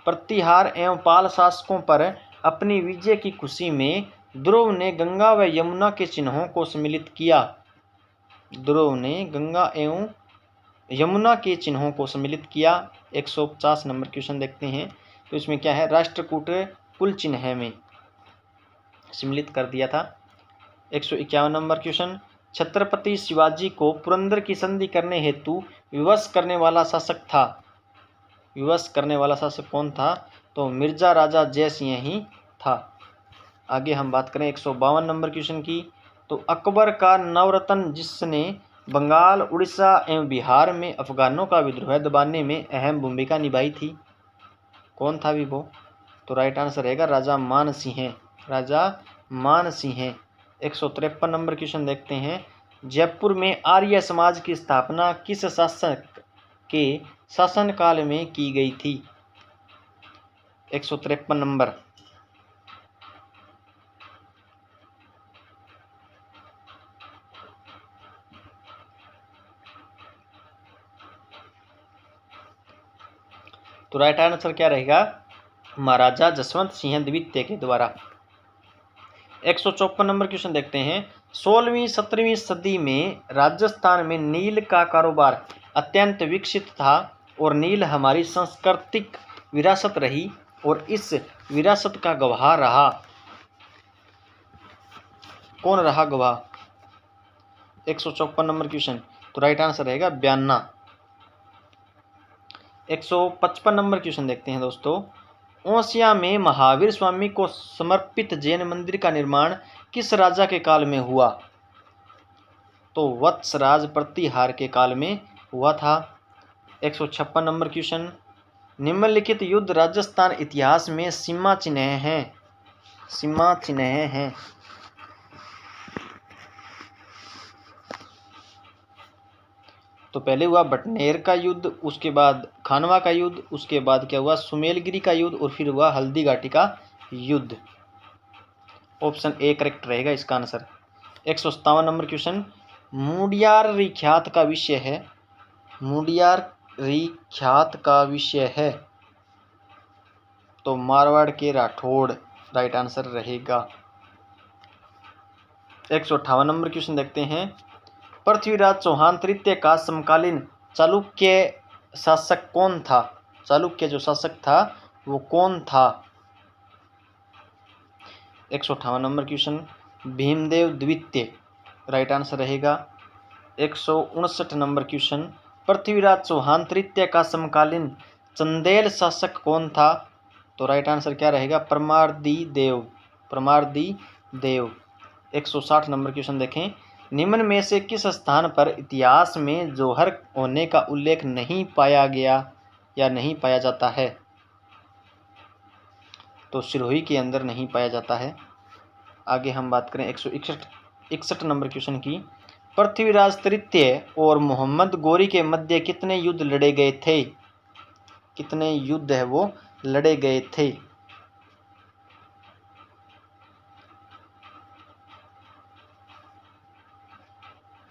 प्रतिहार एवं पाल शासकों पर अपनी विजय की खुशी में ध्रुव ने गंगा व यमुना के चिन्हों को सम्मिलित किया। ध्रुव ने गंगा एवं यमुना के चिन्हों को सम्मिलित किया। 150 नंबर क्वेश्चन देखते हैं। तो इसमें क्या है? राष्ट्रकूट पुल चिन्ह में सम्मिलित कर दिया था। 151 नंबर क्वेश्चन, छत्रपति शिवाजी को पुरंदर की संधि करने हेतु विवश करने वाला शासक था। विवश करने वाला शासक कौन था? तो मिर्जा राजा जय सिंह ही था। आगे हम बात करें 152 नंबर क्वेश्चन की, तो अकबर का नवरत्न जिसने बंगाल, उड़ीसा एवं बिहार में अफगानों का विद्रोह दबाने में अहम भूमिका निभाई थी, कौन था भी वो? तो राइट आंसर रहेगा राजा मान सिंह। राजा मान सिंह। 153 नंबर क्वेश्चन देखते हैं, जयपुर में आर्य समाज की स्थापना किस शासक के शासनकाल में की गई थी? 153 नंबर। तो राइट आंसर क्या रहेगा? महाराजा जसवंत सिंह द्वितीय के द्वारा। 154 नंबर क्वेश्चन देखते हैं, 16वीं 17वीं सदी में राजस्थान में नील का कारोबार अत्यंत विकसित था और नील हमारी सांस्कृतिक विरासत रही और इस विरासत का गवाह रहा। कौन रहा गवाह? 154 नंबर क्वेश्चन। तो राइट आंसर रहेगा बयाना। 155 नंबर क्वेश्चन देखते हैं दोस्तों, ओसिया में महावीर स्वामी को समर्पित जैन मंदिर का निर्माण किस राजा के काल में हुआ? तो वत्सराज प्रतिहार के काल में हुआ था। 156 नंबर क्वेश्चन, निम्नलिखित युद्ध राजस्थान इतिहास में सीमा चिन्ह हैं। सीमा चिन्ह हैं। तो पहले हुआ बटनेर का युद्ध, उसके बाद खानवा का युद्ध, उसके बाद क्या हुआ? सुमेलगिरी का युद्ध और फिर हुआ हल्दी घाटी का युद्ध। ऑप्शन ए करेक्ट रहेगा इसका आंसर। 157 नंबर क्वेश्चन, मुडियार ख्यात का विषय है। मुडियार ख्यात का विषय है तो मारवाड़ के राठौड़ राइट आंसर रहेगा। 158 नंबर क्वेश्चन देखते हैं, पृथ्वीराज चौहान तृतीय का समकालीन चालुक्य शासक कौन था? चालुक्य जो शासक था वो कौन था? 158 नंबर क्वेश्चन, भीमदेव द्वितीय राइट आंसर रहेगा। 159 नंबर क्वेश्चन, पृथ्वीराज चौहान तृतीय का समकालीन चंदेल शासक कौन था? तो राइट आंसर क्या रहेगा? परमार्दी देव। परमार्दी देव। 160 नंबर क्वेश्चन देखें, निम्न में से किस स्थान पर इतिहास में जौहर होने का उल्लेख नहीं पाया गया या नहीं पाया जाता है? तो सिरोही के अंदर नहीं पाया जाता है। आगे हम बात करें 161 नंबर क्वेश्चन की, पृथ्वीराज तृतीय और मोहम्मद गोरी के मध्य कितने युद्ध लड़े गए थे? कितने युद्ध है वो लड़े गए थे?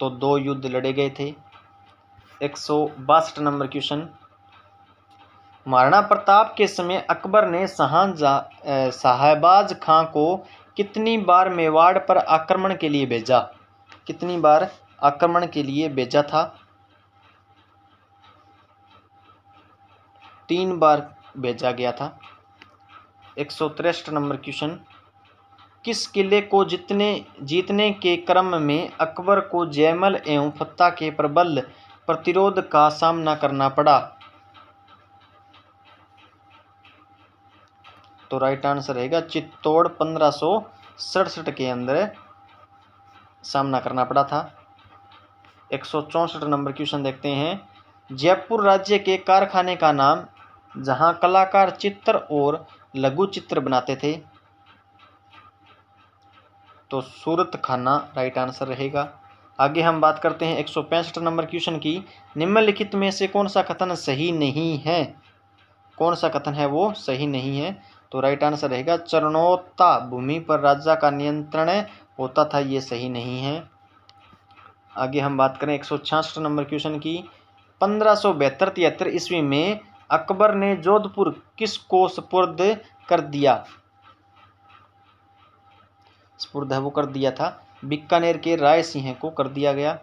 तो 2 युद्ध लड़े गए थे। 162 नंबर क्वेश्चन, महाराणा प्रताप के समय अकबर ने शाहबाज खां को कितनी बार मेवाड़ पर आक्रमण के लिए भेजा? कितनी बार आक्रमण के लिए भेजा था? 3 बार भेजा गया था। 163 नंबर क्वेश्चन, किस किले को जीतने के क्रम में अकबर को जयमल एवं फत्ता के प्रबल प्रतिरोध का सामना करना पड़ा? तो राइट आंसर रहेगा चित्तौड़। 1567 के अंदर सामना करना पड़ा था। 164 नंबर क्वेश्चन देखते हैं, जयपुर राज्य के कारखाने का नाम जहां कलाकार चित्र और लघु चित्र बनाते थे? तो सूरत खाना राइट आंसर रहेगा। आगे हम बात करते हैं 165 नंबर क्वेश्चन की, निम्नलिखित में से कौन सा कथन सही नहीं है? कौन सा कथन है वो सही नहीं है? तो राइट आंसर रहेगा चरणोत्ता भूमि पर राजा का नियंत्रण होता था, ये सही नहीं है। आगे हम बात करें 166 नंबर क्वेश्चन की, 1572-73 ईस्वी में अकबर ने जोधपुर किसको सुपुर्द कर दिया? सुपुर्द वो कर दिया था बीकानेर के राय सिंह को कर दिया गया।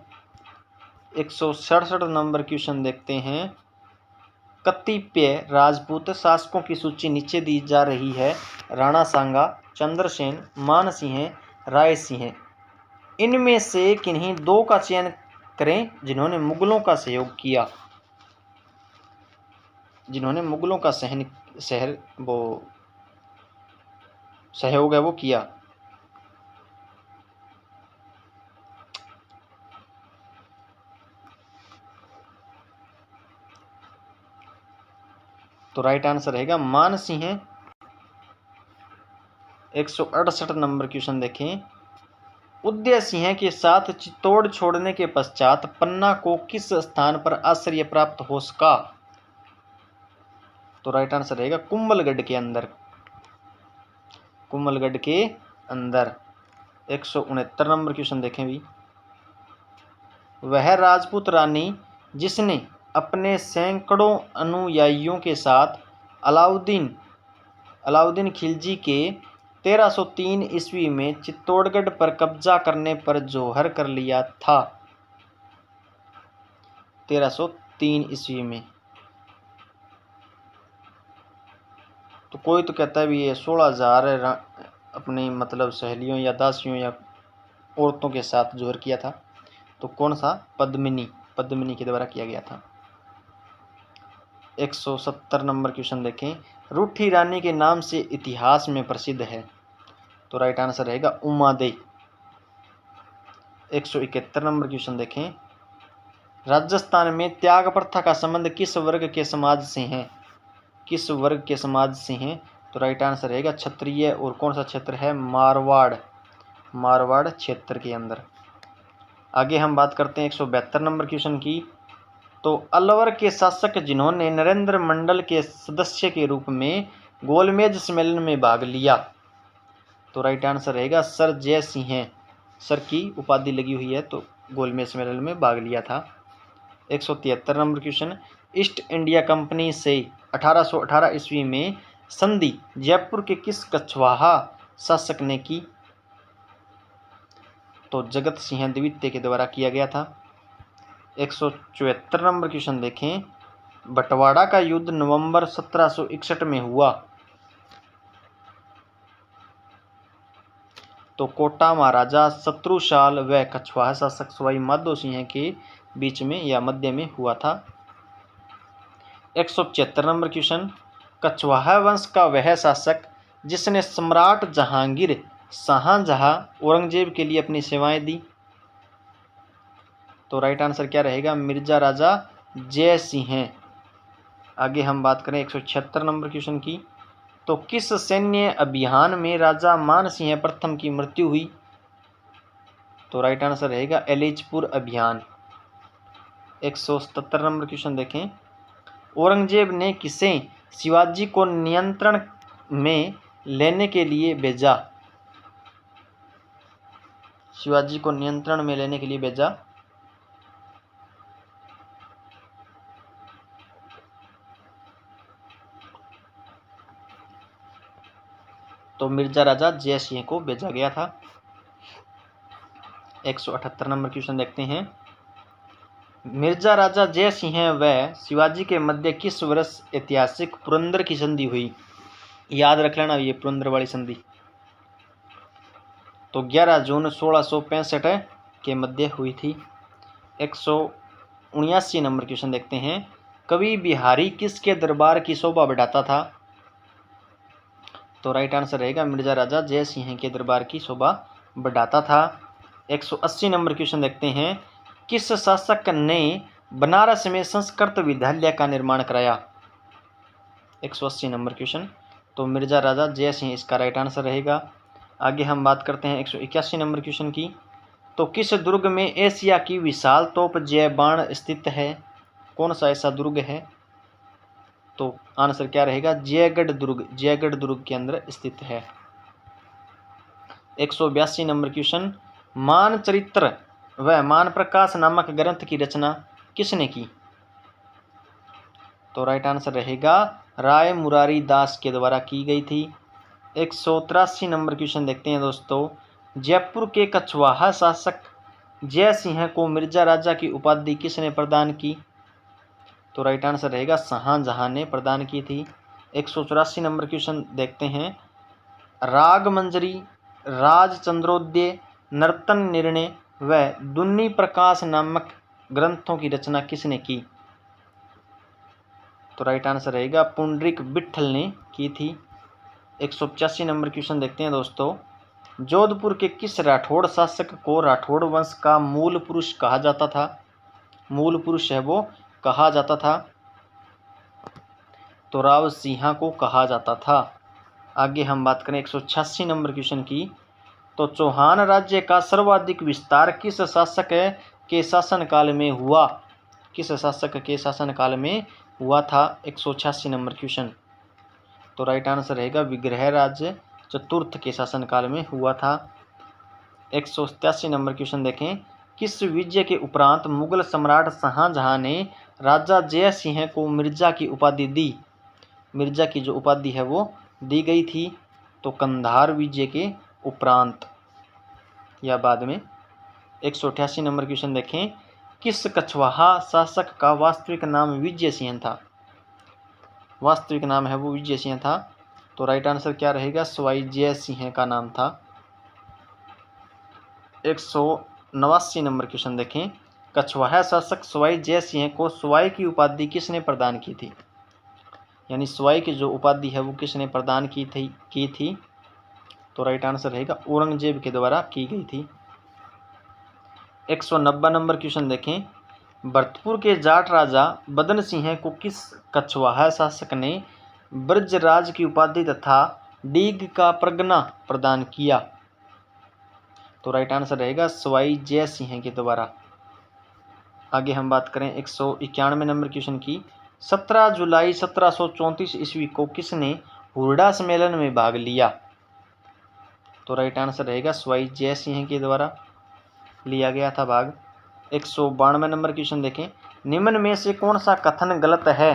167 नंबर क्वेश्चन देखते हैं, कतिपय राजपूत शासकों की सूची नीचे दी जा रही है। राणा सांगा, चंद्रसेन, मानसिंह, राय सिंह। इनमें से किन्हीं दो का चयन करें जिन्होंने मुगलों का सहयोग किया, जिन्होंने मुगलों का सहयोग है वो किया। तो राइट आंसर रहेगा मानसिंह। 168 नंबर क्वेश्चन देखें। उदय सिंह के साथ चित्तौड़ छोड़ने के पश्चात पन्ना को किस स्थान पर आश्रय प्राप्त हो सका? तो राइट आंसर रहेगा कुंभलगढ़ के अंदर, कुंभलगढ़ के अंदर। 169 नंबर क्वेश्चन देखें भी। वह राजपूत रानी जिसने अपने सैकड़ों अनुयायियों के साथ अलाउद्दीन खिलजी के 1303 ईस्वी में चित्तौड़गढ़ पर कब्जा करने पर जोहर कर लिया था। 1303 ईस्वी में। तो कोई तो कहता है भी ये 16,000 अपनी मतलब सहेलियों या दासियों या औरतों के साथ जोहर किया था। तो कौन सा? पद्मिनी के द्वारा किया गया था। 170 नंबर क्वेश्चन देखें। रूठी रानी के नाम से इतिहास में प्रसिद्ध है। तो राइट आंसर रहेगा उमादेई। 171 नंबर क्वेश्चन देखें। राजस्थान में त्याग प्रथा का संबंध किस वर्ग के समाज से है? किस वर्ग के समाज से है? तो राइट आंसर रहेगा क्षत्रिय। और कौन सा क्षेत्र है? मारवाड़ क्षेत्र के अंदर। आगे हम बात करते हैं 172 नंबर क्वेश्चन की। तो अलवर के शासक जिन्होंने नरेंद्र मंडल के सदस्य के रूप में गोलमेज सम्मेलन में भाग लिया। तो राइट आंसर रहेगा सर जय सिंह। सर की उपाधि लगी हुई है, तो गोलमेज सम्मेलन में भाग लिया था। 173 number question. East India company से 1818 ईस्वी में संधि जयपुर के किस कछवाहा शासक ने की? तो जगत सिंह द्वितीय के द्वारा किया गया था। 174 नंबर क्वेश्चन देखें। बंटवाड़ा का युद्ध नवंबर 1761 में हुआ। तो कोटा महाराजा शत्रुशाल व कछवाहा शासक सवाई माधो सिंह के बीच में या मध्य में हुआ था। 175 नंबर क्वेश्चन। कछवाहा वंश का वह शासक जिसने सम्राट जहांगीर, शाहजहां, औरंगजेब के लिए अपनी सेवाएं दी। तो राइट आंसर क्या रहेगा? मिर्जा राजा जय सिंह। आगे हम बात करें 176 नंबर क्वेश्चन की। तो किस सैन्य अभियान में राजा मानसिंह प्रथम की मृत्यु हुई? तो राइट आंसर रहेगा एलिचपुर अभियान। 177 नंबर क्वेश्चन देखें। औरंगजेब ने किसे शिवाजी को नियंत्रण में लेने के लिए भेजा? शिवाजी को नियंत्रण में लेने के लिए भेजा। तो मिर्जा राजा जय सिंह को भेजा गया था। 178 नंबर क्वेश्चन देखते हैं। मिर्जा राजा जय सिंह व शिवाजी के मध्य किस वर्ष ऐतिहासिक पुरंदर की संधि हुई? याद रख लेना ये पुरंदर वाली संधि। तो 11 जून 1665 के मध्य हुई थी। 179 नंबर क्वेश्चन देखते हैं। कवि बिहारी किसके दरबार की शोभा बढ़ाता था? तो राइट आंसर रहेगा मिर्जा राजा जय सिंह के दरबार की शोभा बढ़ाता था। 180 नंबर क्वेश्चन देखते हैं। किस शासक ने बनारस में संस्कृत विद्यालय का निर्माण कराया? 180 नंबर क्वेश्चन। तो मिर्जा राजा जय सिंह इसका राइट आंसर रहेगा। आगे हम बात करते हैं 181 नंबर क्वेश्चन की। तो किस दुर्ग में एशिया की विशाल तोप जय बाण स्थित है? कौन सा ऐसा दुर्ग है? तो आंसर क्या रहेगा? जयगढ़ दुर्ग। जयगढ़ दुर्ग के अंदर स्थित है। 182 नंबर क्वेश्चन। मानचरित्र व मान प्रकाश नामक ग्रंथ की रचना किसने की? तो राइट आंसर रहेगा राय मुरारी दास के द्वारा की गई थी। 183 नंबर क्वेश्चन देखते हैं दोस्तों। जयपुर के कछवाहा शासक जय सिंह को मिर्जा राजा की उपाधि किसने प्रदान की? तो राइट आंसर रहेगा शाहजहां ने प्रदान की थी। 184 नंबर क्वेश्चन देखते हैं। राग मंजरी, राजचंद्रोदय, नर्तन निर्णय व दुन्नी प्रकाश नामक ग्रंथों की रचना किसने की? तो राइट आंसर रहेगा पुंडरीक विट्ठल ने की थी। 185 नंबर क्वेश्चन देखते हैं दोस्तों। जोधपुर के किस राठौड़ शासक को राठौड़ वंश का मूल पुरुष कहा जाता था? मूल पुरुष है वो कहा जाता था, तो राव सिंहा को कहा जाता था। आगे हम बात करें 186 नंबर क्वेश्चन की। तो चौहान राज्य का सर्वाधिक विस्तार किस शासक के शासनकाल में हुआ? किस शासक के शासनकाल में हुआ था? 186 नंबर क्वेश्चन। तो राइट आंसर रहेगा विग्रह राज्य चतुर्थ के शासनकाल में हुआ था। 187 नंबर क्वेश्चन देखें। किस विजय के उपरांत मुगल सम्राट शाहजहां ने राजा जय सिंह को मिर्जा की उपाधि दी? मिर्जा की जो उपाधि है वो दी गई थी, तो कंधार विजय के उपरांत या बाद में। 188 नंबर क्वेश्चन देखें। किस कछवाहा शासक का वास्तविक नाम विजय सिंह था? वास्तविक नाम है वो विजय सिंह था, तो राइट आंसर क्या रहेगा? सवाई जय सिंह का नाम था। 189 नंबर क्वेश्चन देखें। कछवाहा शासक सवाई जय सिंह को सवाई की उपाधि किसने प्रदान की थी? यानी सवाई की जो उपाधि है वो किसने प्रदान की थी? तो राइट आंसर रहेगा औरंगजेब के द्वारा की गई थी। 190 नंबर क्वेश्चन देखें। भरतपुर के जाट राजा बदन सिंह को किस कछवाहा शासक ने ब्रजराज की उपाधि तथा डीग का परगना प्रदान किया? तो राइट आंसर रहेगा सवाई जय सिंह के द्वारा। आगे हम बात करें 191 नंबर क्वेश्चन की। 17 जुलाई 1734 ईस्वी को किसने हुरडा सम्मेलन में भाग लिया? तो राइट आंसर रहेगा सवाई जय सिंह के द्वारा लिया गया था भाग। 192 नंबर क्वेश्चन देखें। निम्न में से कौन सा कथन गलत है?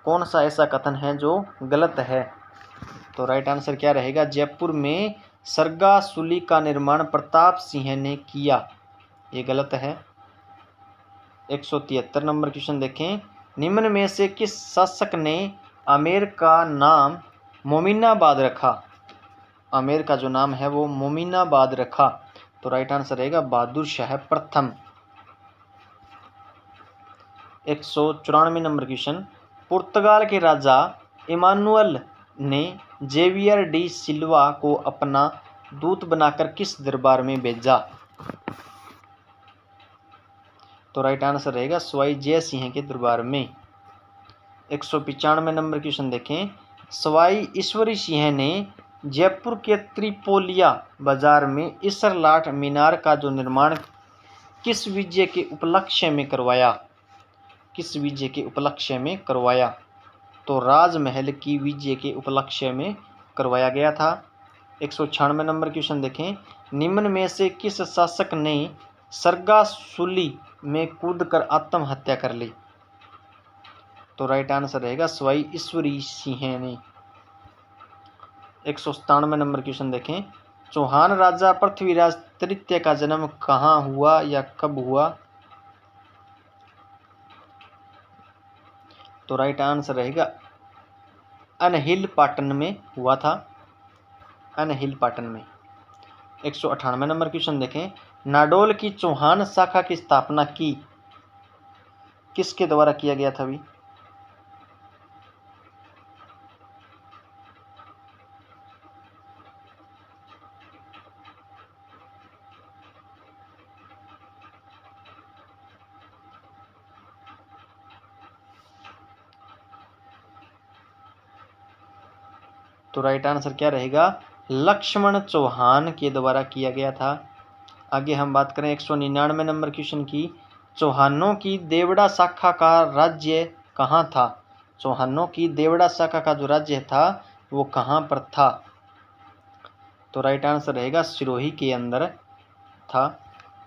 कौन सा ऐसा कथन है जो गलत है? तो राइट आंसर क्या रहेगा? जयपुर में सरगा सूली का निर्माण प्रताप सिंह ने किया, ये गलत है। 173 नंबर क्वेश्चन देखें। निम्न में से किस शासक ने आमेर का नाम मोमिनाबाद रखा? आमेर का जो नाम है वो मोमिनाबाद रखा, तो राइट आंसर रहेगा बहादुर शाह प्रथम। 194 नंबर क्वेश्चन। पुर्तगाल के राजा इमानुअल ने जेवियर डी सिल्वा को अपना दूत बनाकर किस दरबार में भेजा? तो राइट आंसर रहेगा सवाई जय सिंह के दरबार में। 195 नंबर क्वेश्चन देखें। सवाई ईश्वरी सिंह ने जयपुर के त्रिपोलिया बाजार में इसरलाट मीनार का जो निर्माण किस विजय के उपलक्ष्य में करवाया? किस विजय के उपलक्ष्य में करवाया? तो राजमहल की विजय के उपलक्ष्य में करवाया गया था। 196 नंबर क्वेश्चन देखें। निम्न में से किस शासक ने सरगा सूली में कूदकर आत्महत्या कर ली? तो राइट आंसर रहेगा सवाई ईश्वरी सिंह ने। 197 नंबर क्वेश्चन देखें। चौहान राजा पृथ्वीराज तृतीय का जन्म कहाँ हुआ या कब हुआ? तो राइट आंसर रहेगा अनहिल पाटन में हुआ था, अनहिल पाटन में। 198 नंबर क्वेश्चन देखें। नाडोल की चौहान शाखा की स्थापना किसके द्वारा किया गया था अभी? तो राइट आंसर क्या रहेगा? लक्ष्मण चौहान के द्वारा किया गया था। आगे हम बात करें 199 नंबर क्वेश्चन की। चौहानों की देवड़ा शाखा का राज्य कहाँ था? चौहानों की देवड़ा शाखा का जो राज्य था वो कहाँ पर था? तो राइट आंसर रहेगा सिरोही के अंदर था।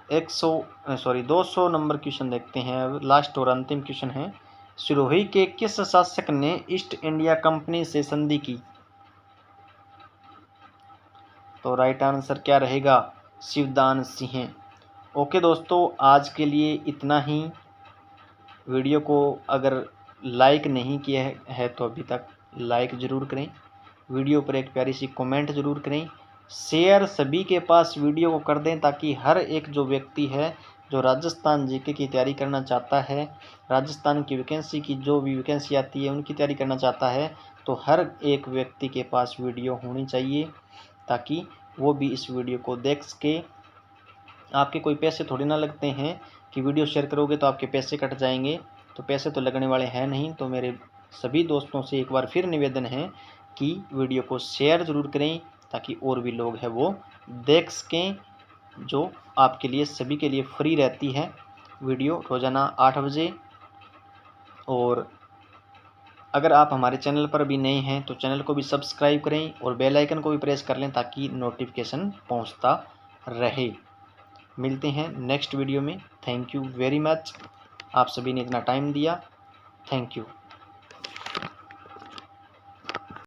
200 नंबर क्वेश्चन देखते हैं, लास्ट और अंतिम क्वेश्चन है। सिरोही के किस शासक ने ईस्ट इंडिया कंपनी से संधि की? तो राइट आंसर क्या रहेगा? शिवदान सिंह। ओके दोस्तों, आज के लिए इतना ही। वीडियो को अगर लाइक नहीं किया है तो अभी तक लाइक ज़रूर करें, वीडियो पर एक प्यारी सी कमेंट ज़रूर करें, शेयर सभी के पास वीडियो को कर दें ताकि हर एक जो व्यक्ति है जो राजस्थान जीके की तैयारी करना चाहता है, राजस्थान की वैकेंसी की जो भी वैकेंसी आती है उनकी तैयारी करना चाहता है, तो हर एक व्यक्ति के पास वीडियो होनी चाहिए ताकि वो भी इस वीडियो को देख सके। आपके कोई पैसे थोड़ी ना लगते हैं कि वीडियो शेयर करोगे तो आपके पैसे कट जाएंगे, तो पैसे तो लगने वाले हैं नहीं। तो मेरे सभी दोस्तों से एक बार फिर निवेदन है कि वीडियो को शेयर ज़रूर करें ताकि और भी लोग हैं वो देख सकें, जो आपके लिए सभी के लिए फ्री रहती है वीडियो रोज़ाना 8 बजे। और अगर आप हमारे चैनल पर भी नए हैं तो चैनल को भी सब्सक्राइब करें और बेल आइकन को भी प्रेस कर लें ताकि नोटिफिकेशन पहुंचता रहे। मिलते हैं नेक्स्ट वीडियो में। थैंक यू वेरी मच, आप सभी ने इतना टाइम दिया, थैंक यू।